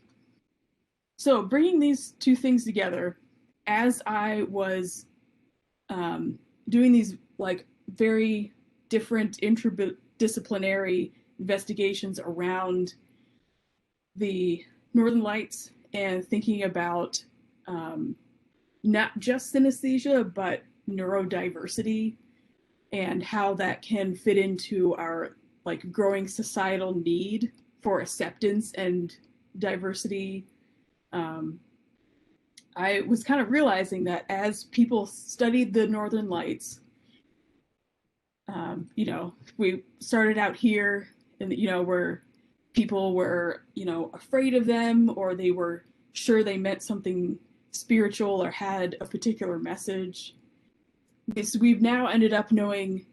So bringing these two things together, as I was doing these like very different interdisciplinary investigations around the Northern Lights and thinking about not just synesthesia, but neurodiversity and how that can fit into our like growing societal need for acceptance and diversity. I was kind of realizing that as people studied the Northern Lights, we started out here and, where people were, afraid of them, or they were sure they meant something spiritual or had a particular message. So we've now ended up knowing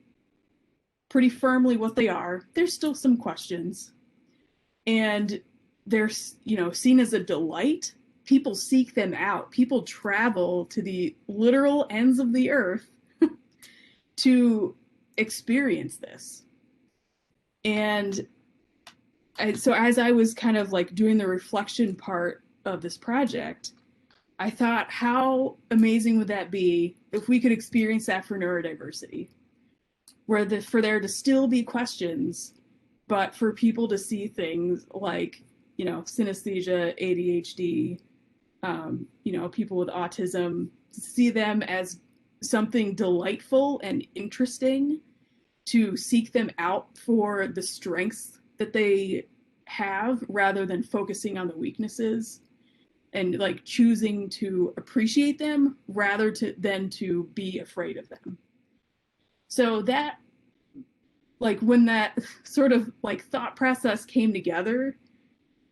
pretty firmly what they are. There's still some questions. And they're, seen as a delight. People seek them out. People travel to the literal ends of the earth to experience this. And so as I was kind of like doing the reflection part of this project, I thought, how amazing would that be if we could experience that for neurodiversity, where for there to still be questions, but for people to see things like, synesthesia, ADHD, people with autism, to see them as something delightful and interesting, to seek them out for the strengths that they have rather than focusing on the weaknesses, and like choosing to appreciate them rather than to be afraid of them. So that, like when that sort of like thought process came together,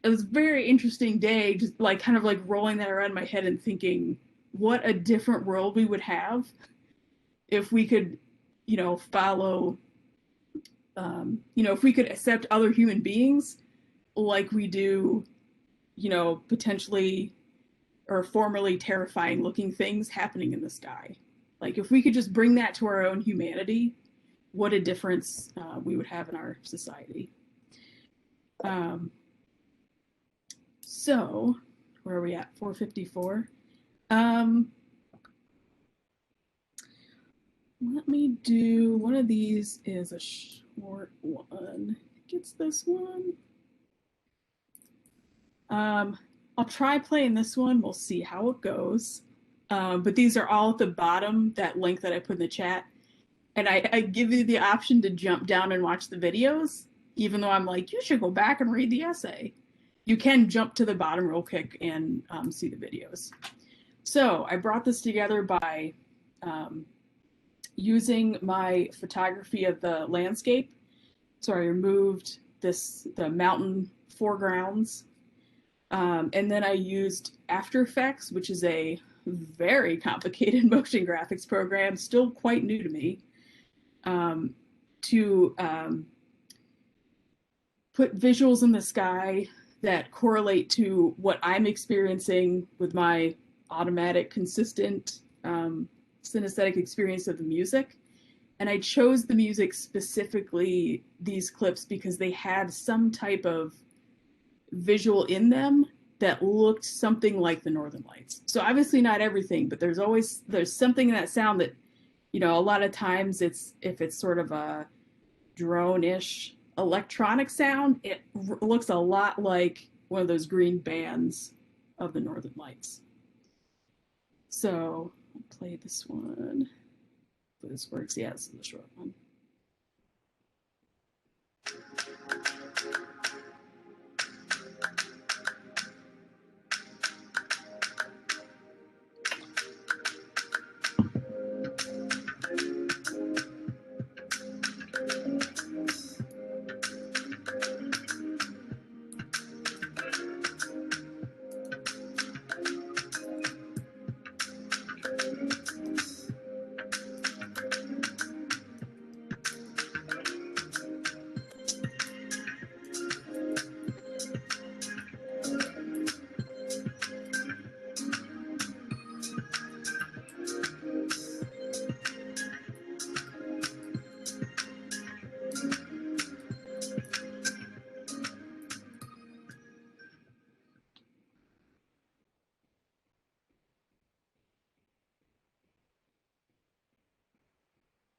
it was a very interesting day, just like kind of like rolling that around in my head and thinking what a different world we would have if we could, follow, if we could accept other human beings like we do, potentially or formerly terrifying looking things happening in the sky. Like if we could just bring that to our own humanity, what a difference we would have in our society. So, where are we at? 454. Let me do one of these is a short one. Gets this one. I'll try playing this one. We'll see how it goes. But these are all at the bottom, that link that I put in the chat. And I give you the option to jump down and watch the videos, even though I'm like, you should go back and read the essay. You can jump to the bottom real quick and see the videos. So I brought this together by using my photography of the landscape. So I removed the mountain foregrounds. And then I used After Effects, which is a very complicated motion graphics program, still quite new to me, to put visuals in the sky that correlate to what I'm experiencing with my automatic, consistent synesthetic experience of the music. And I chose the music specifically, these clips, because they had some type of visual in them that looked something like the Northern Lights. So obviously not everything, but there's something in that sound that, a lot of times if it's sort of a drone-ish electronic sound, it looks a lot like one of those green bands of the Northern Lights. So I'll play this one. If this works, yeah, this is the short one.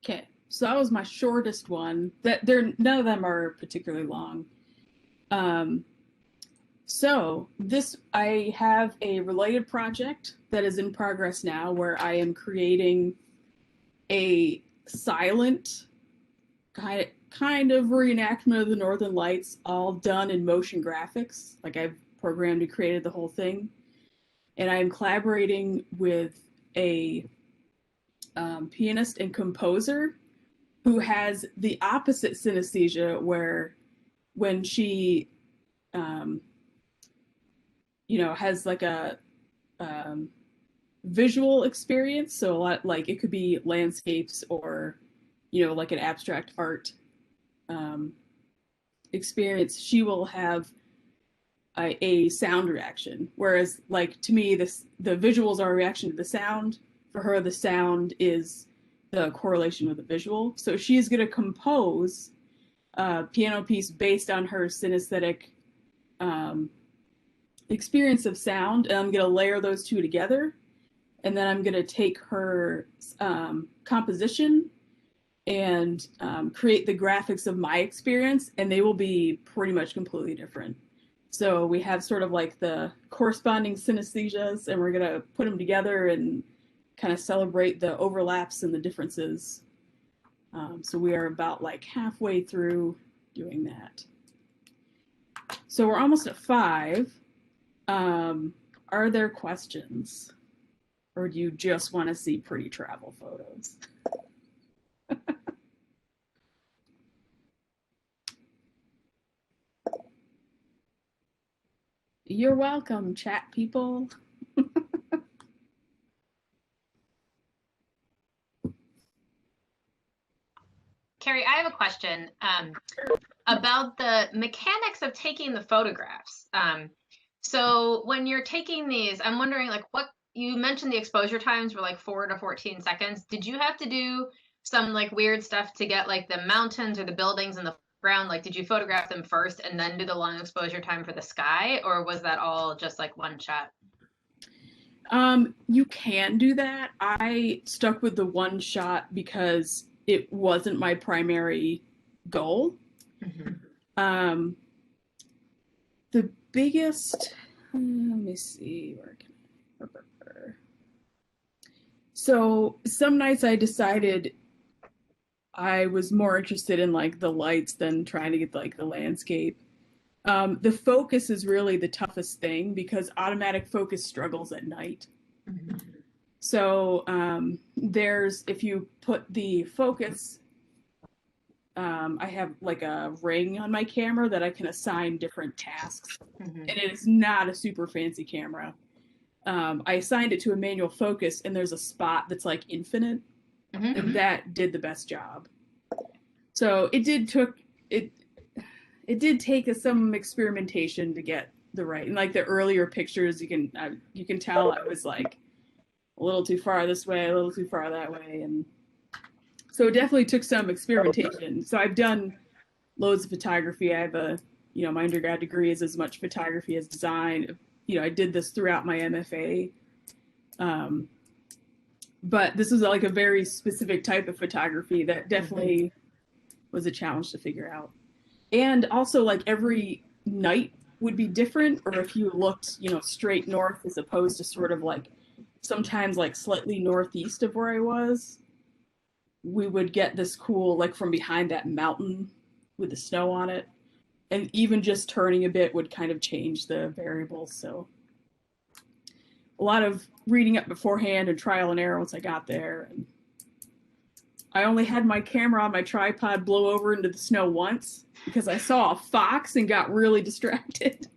Okay, so that was my shortest one. None of them are particularly long. So I have a related project that is in progress now where I am creating a silent kind of reenactment of the Northern Lights, all done in motion graphics. Like I've programmed and created the whole thing. And I'm collaborating with a pianist and composer who has the opposite synesthesia, where when she has like a visual experience, so a lot, like it could be landscapes or like an abstract art experience, she will have a sound reaction, whereas like to me the visuals are a reaction to the sound. For her, the sound is the correlation with the visual. So she's going to compose a piano piece based on her synesthetic experience of sound, and I'm going to layer those two together, and then I'm going to take her composition and create the graphics of my experience, and they will be pretty much completely different. So we have sort of like the corresponding synesthesias, and we're going to put them together and kind of celebrate the overlaps and the differences. So we are about like halfway through doing that. So we're almost at 5. Are there questions? Or do you just want to see pretty travel photos? You're welcome, chat people. Carrie, I have a question about the mechanics of taking the photographs. So when you're taking these, I'm wondering, like, what you mentioned the exposure times were like 4 to 14 seconds. Did you have to do some like weird stuff to get like the mountains or the buildings in the ground? Like, did you photograph them first and then do the long exposure time for the sky, or was that all just like one shot? You can do that. I stuck with the one shot because it wasn't my primary goal. Um, the biggest, let me see, where can I, so some nights I decided I was more interested in like the lights than trying to get like the landscape. The focus is really the toughest thing because automatic focus struggles at night. So if you put the focus, I have like a ring on my camera that I can assign different tasks. And it is not a super fancy camera. I assigned it to a manual focus and there's a spot that's like infinite. And that did the best job. So it did take some experimentation to get the right. And like the earlier pictures, you can tell I was like a little too far this way, a little too far that way, and so it definitely took some experimentation. So I've done loads of photography. I have my undergrad degree is as much photography as design. I did this throughout my MFA. But this was like a very specific type of photography that definitely was a challenge to figure out. And also like every night would be different, or if you looked, straight north as opposed to sort of like sometimes like slightly northeast of where I was, we would get this cool, like from behind that mountain with the snow on it. And even just turning a bit would kind of change the variables. So a lot of reading up beforehand and trial and error once I got there. And I only had my camera on my tripod blow over into the snow once because I saw a fox and got really distracted.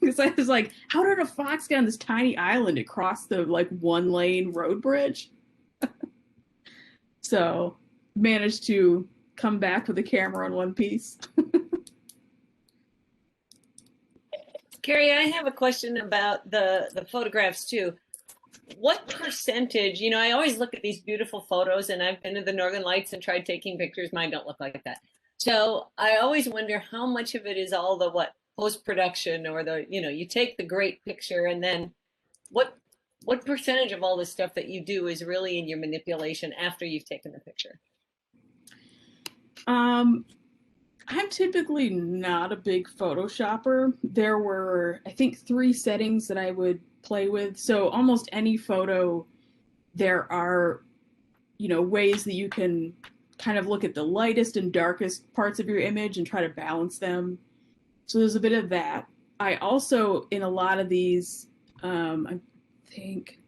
Because I was like, how did a fox get on this tiny island across the like 1-lane road bridge? So managed to come back with a camera in one piece. Carrie, I have a question about the photographs too. What percentage, I always look at these beautiful photos, and I've been to the Northern Lights and tried taking pictures. Mine don't look like that. So I always wonder how much of it is all the post-production, or you take the great picture, and then what percentage of all the stuff that you do is really in your manipulation after you've taken the picture? I'm typically not a big Photoshopper. There were, I think, 3 settings that I would play with. So almost any photo, there are, ways that you can kind of look at the lightest and darkest parts of your image and try to balance them. So there's a bit of that. I also, in a lot of these, I think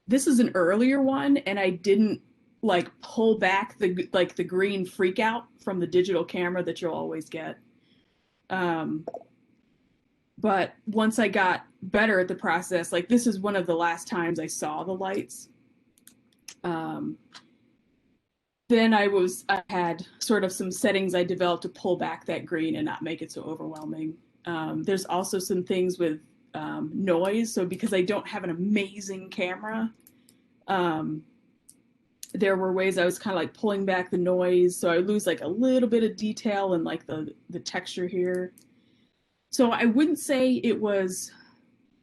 this is an earlier one, and I didn't like pull back the green freak out from the digital camera that you'll always get. But once I got better at the process, like this is one of the last times I saw the lights. Then I had sort of some settings I developed to pull back that green and not make it so overwhelming. There's also some things with noise. So because I don't have an amazing camera, there were ways I was kind of like pulling back the noise. So I lose like a little bit of detail and like the texture here. So I wouldn't say it was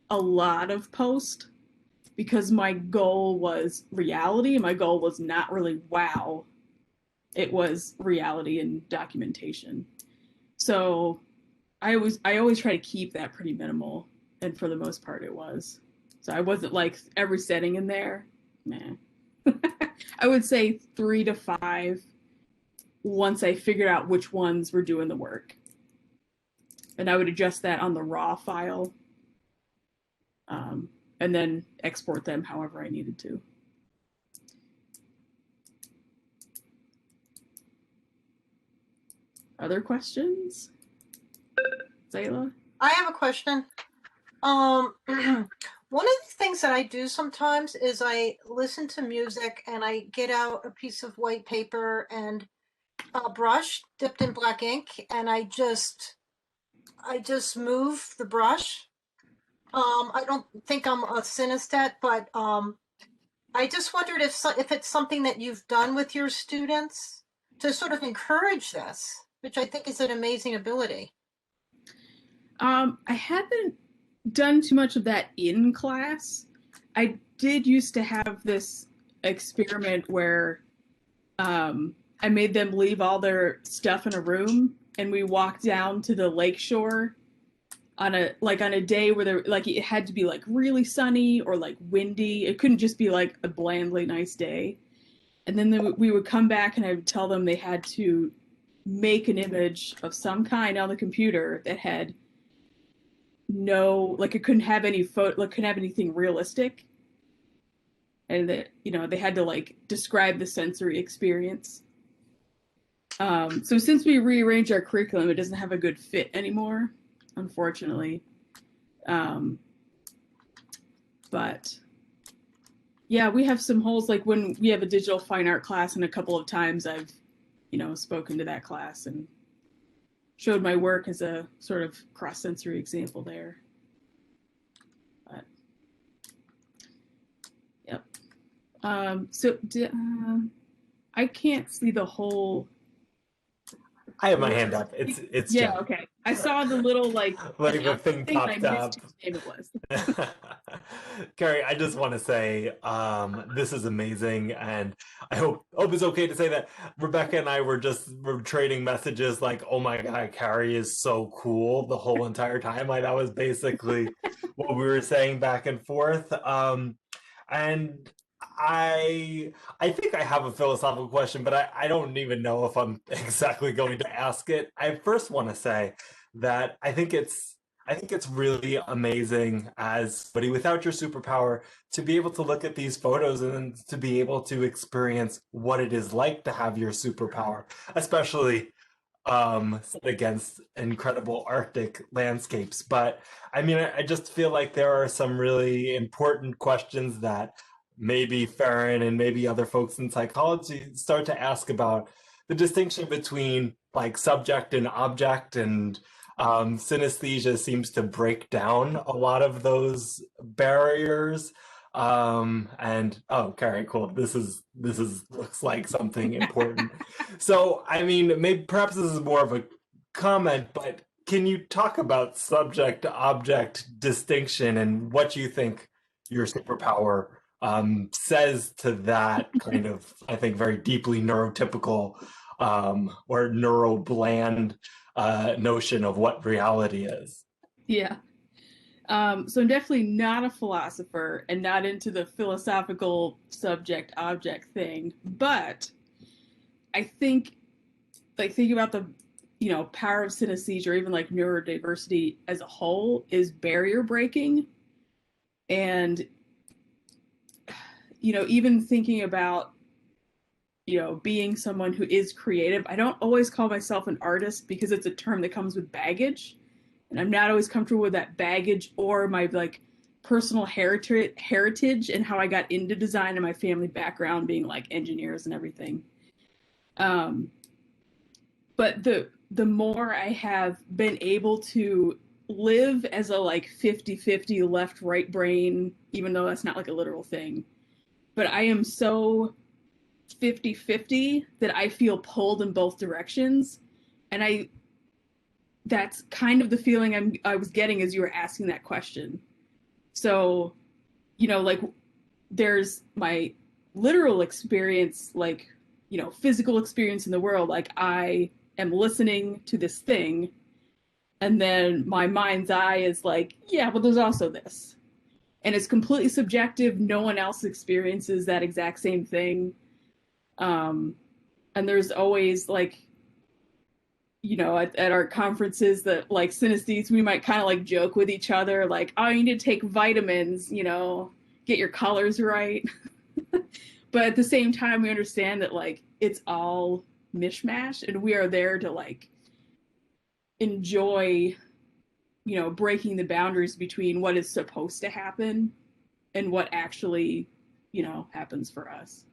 a lot of post because my goal was reality. My goal was not really wow. It was reality and documentation. So I always try to keep that pretty minimal. And for the most part it was. So I wasn't like every setting in there. Nah. I would say 3 to 5 once I figured out which ones were doing the work. And I would adjust that on the raw file and then export them however I needed to. Other questions? Zayla? I have a question. One of the things that I do sometimes is I listen to music and I get out a piece of white paper and a brush dipped in black ink, and I just move the brush. I don't think I'm a synesthete, but I just wondered if it's something that you've done with your students to sort of encourage this, which I think is an amazing ability. I haven't done too much of that in class. I did used to have this experiment where I made them leave all their stuff in a room, and we walked down to the lake shore on a day where there like it had to be like really sunny or like windy. It couldn't just be like a blandly nice day. And then we would come back and I would tell them they had to make an image of some kind on the computer that had no, like it couldn't have any photo, like couldn't have anything realistic. And that, they had to like describe the sensory experience. So since we rearranged our curriculum, it doesn't have a good fit anymore, unfortunately. But yeah, we have some holes, like when we have a digital fine art class, and a couple of times I've, spoken to that class and showed my work as a sort of cross-sensory example there. But, yep. I can't see the whole. I have my hand up. It's yeah. Jen. Okay. I saw the little like the thing popped I up. missed whose name it was. Carrie, I just want to say this is amazing, and I hope it's okay to say that Rebecca and I were trading messages like, "Oh my God, Carrie is so cool" the whole entire time. Like that was basically what we were saying back and forth. And I think I have a philosophical question, but I don't even know if I'm exactly going to ask it. I first want to say that I think it's really amazing as somebody without your superpower to be able to look at these photos and to be able to experience what it is like to have your superpower, especially set against incredible Arctic landscapes. But I mean, I just feel like there are some really important questions that maybe Farron and maybe other folks in psychology start to ask about the distinction between like subject and object, and synesthesia seems to break down a lot of those barriers. And oh, Carrie, cool. This is looks like something important. So, I mean, maybe perhaps this is more of a comment, but can you talk about subject object distinction and what you think your superpower says to that kind of, I think, very deeply neurotypical or neurobland notion of what reality is? Yeah. So I'm definitely not a philosopher and not into the philosophical subject object thing, but I think like thinking about the power of synesthesia or even like neurodiversity as a whole is barrier breaking. And even thinking about being someone who is creative, I don't always call myself an artist because it's a term that comes with baggage. And I'm not always comfortable with that baggage or my like personal heritage and how I got into design and my family background being like engineers and everything. But the more I have been able to live as a like 50-50 left-right brain, even though that's not like a literal thing, but I am so 50-50 that I feel pulled in both directions. And that's kind of the feeling I was getting as you were asking that question. So, like there's my literal experience, like, physical experience in the world. Like I am listening to this thing, and then my mind's eye is like, yeah, but there's also this. And it's completely subjective. No one else experiences that exact same thing. And there's always like, at our conferences that like synesthetes, we might kind of like joke with each other, like, oh, you need to take vitamins, get your colors right. But at the same time, we understand that like it's all mishmash and we are there to like enjoy you know, breaking the boundaries between what is supposed to happen and what actually, you know, happens for us.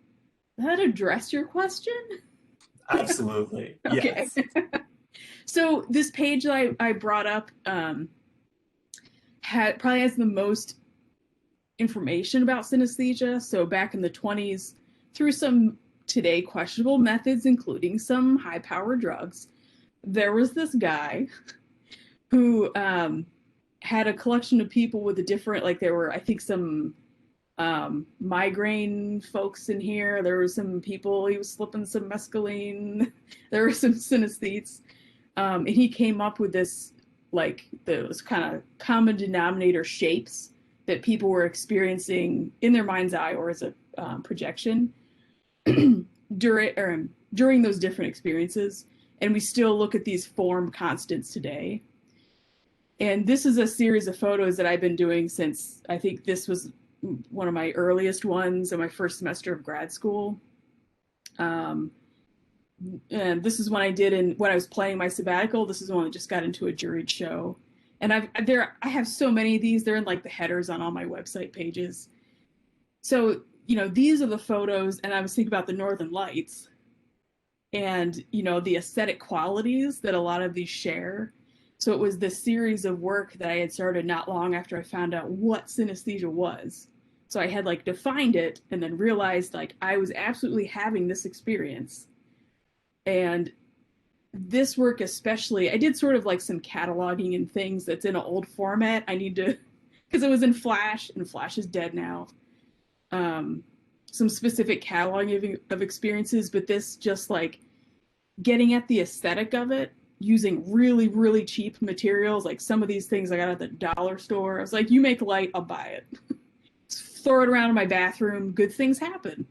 Does that address your question? Absolutely. Okay. Yes. So this page that I brought up probably has the most information about synesthesia. So back in the 20s, through some today questionable methods, including some high-powered drugs, there was this guy who had a collection of people with a different, like there were, I think, some migraine folks in here. There were some people, he was slipping some mescaline. There were some synesthetes. And he came up with this, like those kind of common denominator shapes that people were experiencing in their mind's eye or as a projection during those different experiences. And we still look at these form constants today. And this is a series of photos that I've been doing since, I think this was one of my earliest ones in my first semester of grad school. And this is when when I was playing my sabbatical. This is when I just got into a juried show. And I have so many of these. They're in like the headers on all my website pages. So, you know, these are the photos, and I was thinking about the Northern Lights and, you know, the aesthetic qualities that a lot of these share. So it was this series of work that I had started not long after I found out what synesthesia was. So I had like defined it and then realized like I was absolutely having this experience. And this work especially, I did sort of like some cataloging and things that's in an old format. I need to, because it was in Flash and Flash is dead now. Some specific cataloging of experiences, but this just like getting at the aesthetic of it using really, really cheap materials. Like some of these things I got at the dollar store. I was like, you make light, I'll buy it. Throw it around in my bathroom, good things happen.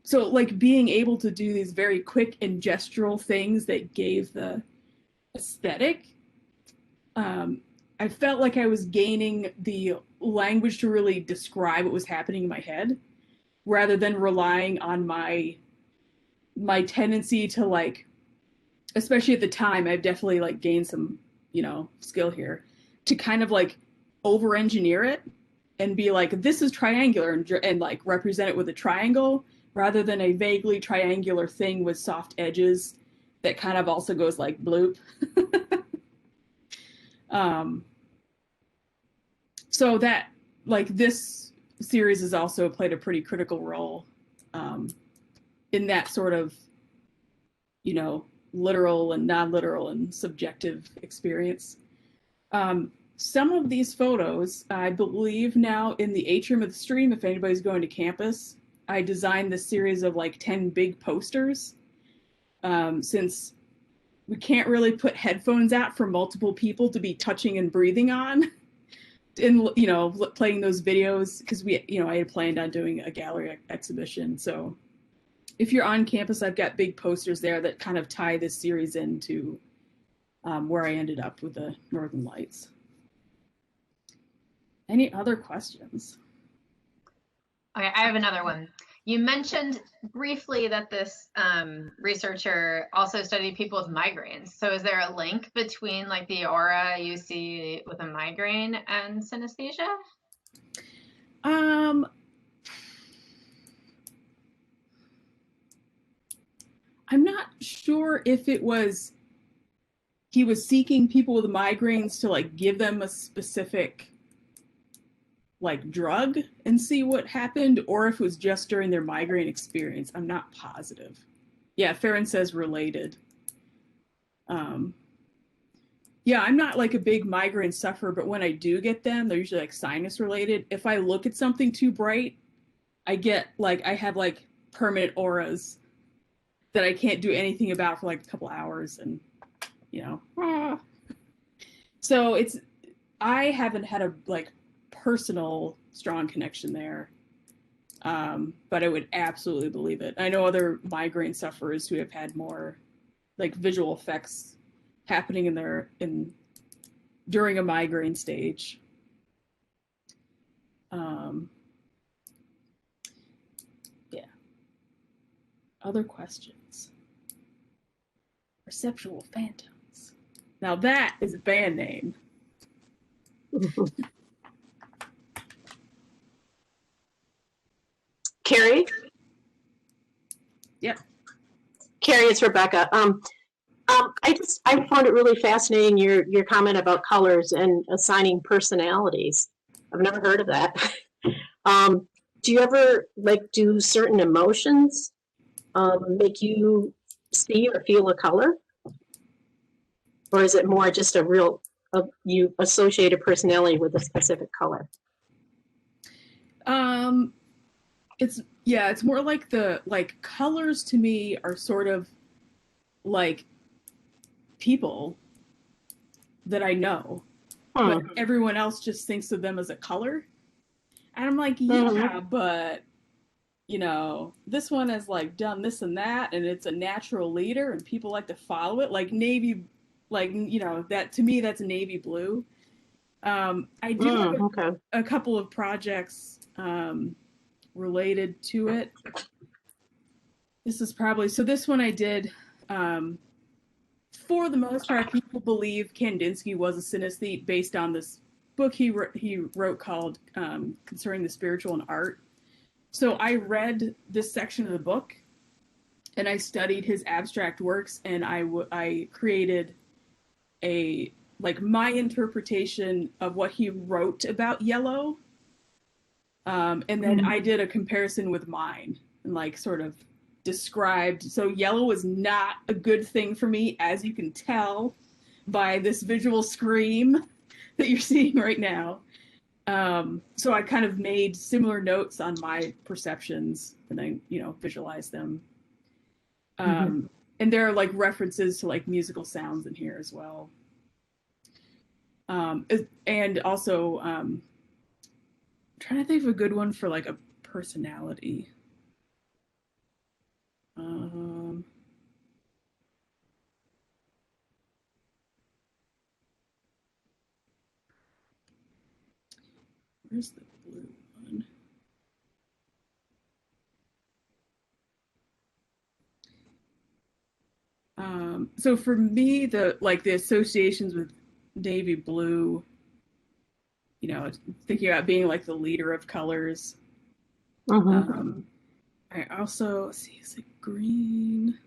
So like being able to do these very quick and gestural things that gave the aesthetic, I felt like I was gaining the language to really describe what was happening in my head rather than relying on my tendency to like, especially at the time, I've definitely like gained some, you know, skill here to kind of like over engineer it and be like, this is triangular and like represent it with a triangle rather than a vaguely triangular thing with soft edges that kind of also goes like bloop. So that like this series has also played a pretty critical role in that sort of, you know, literal and non-literal and subjective experience. Some of these photos, I believe now in the atrium of the stream, if anybody's going to campus, I designed this series of like 10 big posters. Since we can't really put headphones out for multiple people to be touching and breathing on and, you know, playing those videos because we, you know, I had planned on doing a gallery exhibition. So if you're on campus, I've got big posters there that kind of tie this series into where I ended up with the Northern Lights. Any other questions? Okay, I have another one. You mentioned briefly that this researcher also studied people with migraines. So is there a link between like the aura you see with a migraine and synesthesia? I'm not sure if it was he was seeking people with migraines to like give them a specific like drug and see what happened, or if it was just during their migraine experience. I'm not positive. Yeah, Farron says related. Yeah, I'm not like a big migraine sufferer, but when I do get them, they're usually like sinus related. If I look at something too bright, I get like, I have like permanent auras that I can't do anything about for like a couple hours and, you know. So I haven't had a like personal strong connection there. But I would absolutely believe it. I know other migraine sufferers who have had more like visual effects happening during a migraine stage. Yeah. Other questions? Perceptual phantoms. Now that is a band name. Carrie? Yep. Carrie, it's Rebecca. I found it really fascinating your comment about colors and assigning personalities. I've never heard of that. Do you ever do certain emotions make you see or feel a color, or is it more just you associate a personality with a specific color? It's more like colors to me are sort of like people that I know, but everyone else just thinks of them as a color. And I'm like, yeah, but this one has like done this and that, and it's a natural leader, and people like to follow it. Like navy, that to me, that's navy blue. I do have a couple of projects related to it. This one I did. For the most part, people believe Kandinsky was a synesthete based on this book he wrote called Concerning the Spiritual and Art. So I read this section of the book, and I studied his abstract works, and I created my interpretation of what he wrote about yellow. And then I did a comparison with mine and sort of described. So yellow is not a good thing for me, as you can tell by this visual scream that you're seeing right now. So I kind of made similar notes on my perceptions, and I, visualized them. And there are references to musical sounds in here as well. And also, trying to think of a good one for a personality. Where's the blue one? So for me, the associations with navy blue, thinking about being the leader of colors. I also, let's see, is it green?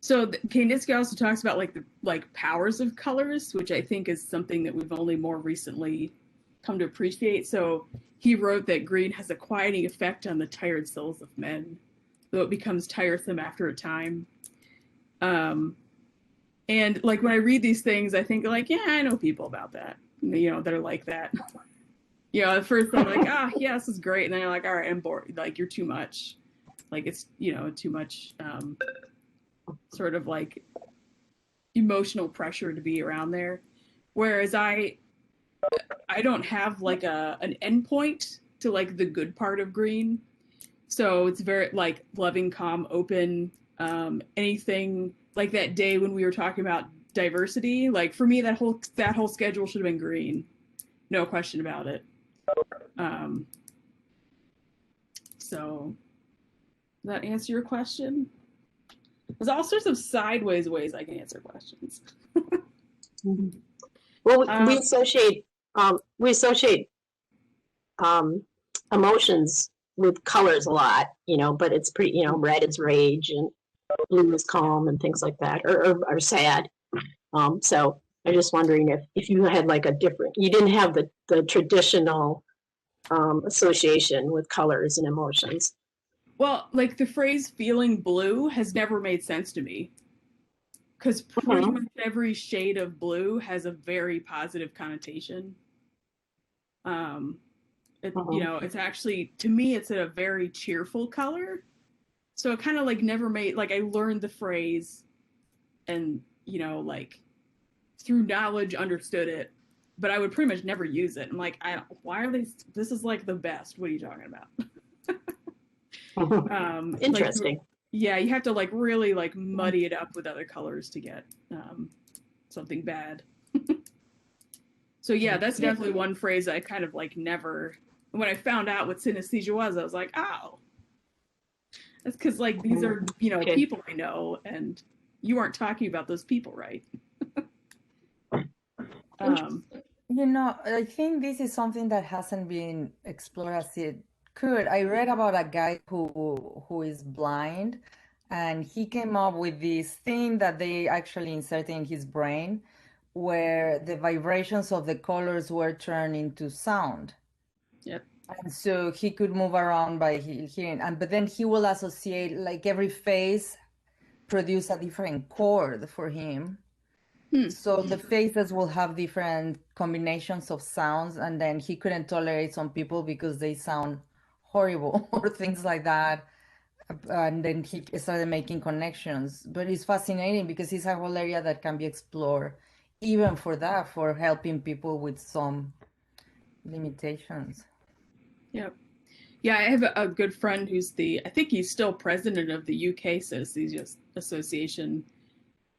So Kandinsky also talks about the powers of colors, which I think is something that we've only more recently come to appreciate. So he wrote that green has a quieting effect on the tired souls of men, though it becomes tiresome after a time. And when I read these things, I think yeah, I know people about that, that are like that. At first I'm like, yeah, this is great. And then I'm like, all right, I'm bored. You're too much. It's, too much sort of emotional pressure to be around there. Whereas I don't have an endpoint to the good part of green. So it's very loving, calm, open, anything that day when we were talking about diversity. For me, that whole schedule should have been green. No question about it. So does that answer your question? There's all sorts of sideways ways I can answer questions. Well, we associate emotions with colors a lot, but it's pretty, red is rage and blue is calm and things like that, or sad. So I'm just wondering if you had you didn't have the traditional association with colors and emotions. Well, the phrase feeling blue has never made sense to me, because pretty much every shade of blue has a very positive connotation. It's actually, to me, it's a very cheerful color. So it kind of never made, I learned the phrase and, through knowledge understood it, but I would pretty much never use it. I'm why are they, this is the best. What are you talking about? Interesting. Yeah, you have to really muddy it up with other colors to get something bad. So yeah, that's definitely one phrase I kind of never, when I found out what synesthesia was, I was like, oh, That's because like these are, Okay. people I know, and you aren't talking about those people, right? I think this is something that hasn't been explored as it could. I read about a guy who is blind, and he came up with this thing that they actually inserted in his brain, where the vibrations of the colors were turned into sound. Yep. And so he could move around by hearing, but then he will associate, like, every face produce a different chord for him. So the faces will have different combinations of sounds, and then he couldn't tolerate some people because they sound horrible or things like that. And then he started making connections. But it's fascinating because it's a whole area that can be explored, even for that, for helping people with some limitations. Yep. Yeah, I have a good friend who's I think he's still president of the UK Synesthete Association.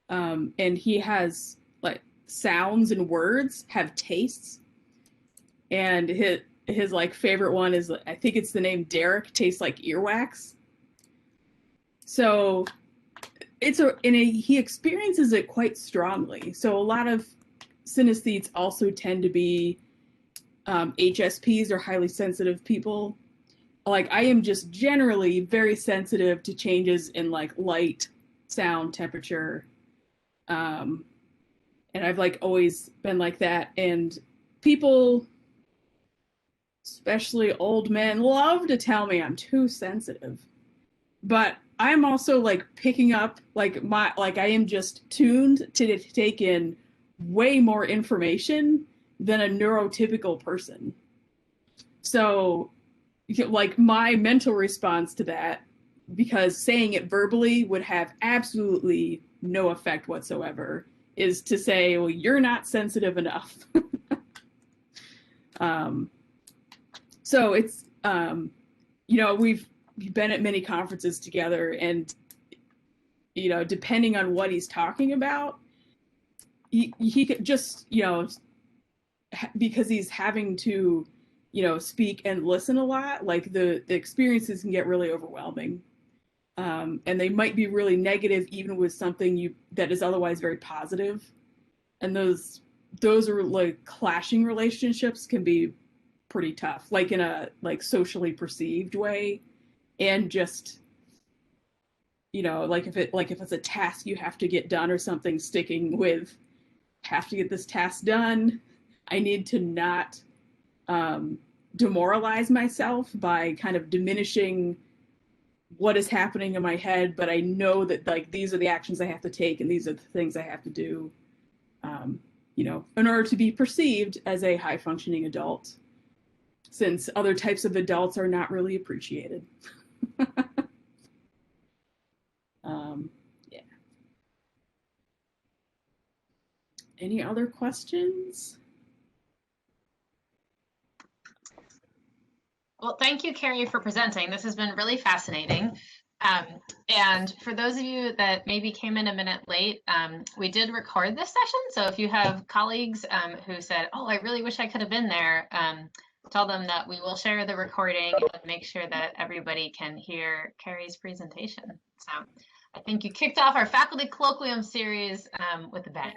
And he has like sounds and words have tastes. And his like favorite one is, I think it's the name Derek, tastes like earwax. So he experiences it quite strongly. So a lot of synesthetes also tend to be HSPs, or highly sensitive people. Like I am just generally very sensitive to changes in like light, sound, temperature. And I've like always been like that. And people, especially old men, love to tell me I'm too sensitive. But I'm also like picking up like I am just tuned to take in way more information than a neurotypical person. So like my mental response to that, because saying it verbally would have absolutely no effect whatsoever, is to say, well, you're not sensitive enough. So it's, we've been at many conferences together, and, depending on what he's talking about, he could just, because he's having to, speak and listen a lot, like the experiences can get really overwhelming. And they might be really negative, even with something that is otherwise very positive. And those are like clashing relationships, can be pretty tough, like in a like socially perceived way, and just like if it's a task you have to get done or something, sticking with have to get this task done. I need to not demoralize myself by kind of diminishing what is happening in my head, but I know that like these are the actions I have to take, and these are the things I have to do, in order to be perceived as a high functioning adult, since other types of adults are not really appreciated. Yeah. Any other questions? Well, thank you, Carrie, for presenting. This has been really fascinating. And for those of you that maybe came in a minute late, we did record this session. So if you have colleagues who said, oh, I really wish I could have been there, tell them that we will share the recording and make sure that everybody can hear Carrie's presentation. So I think you kicked off our faculty colloquium series with a bang.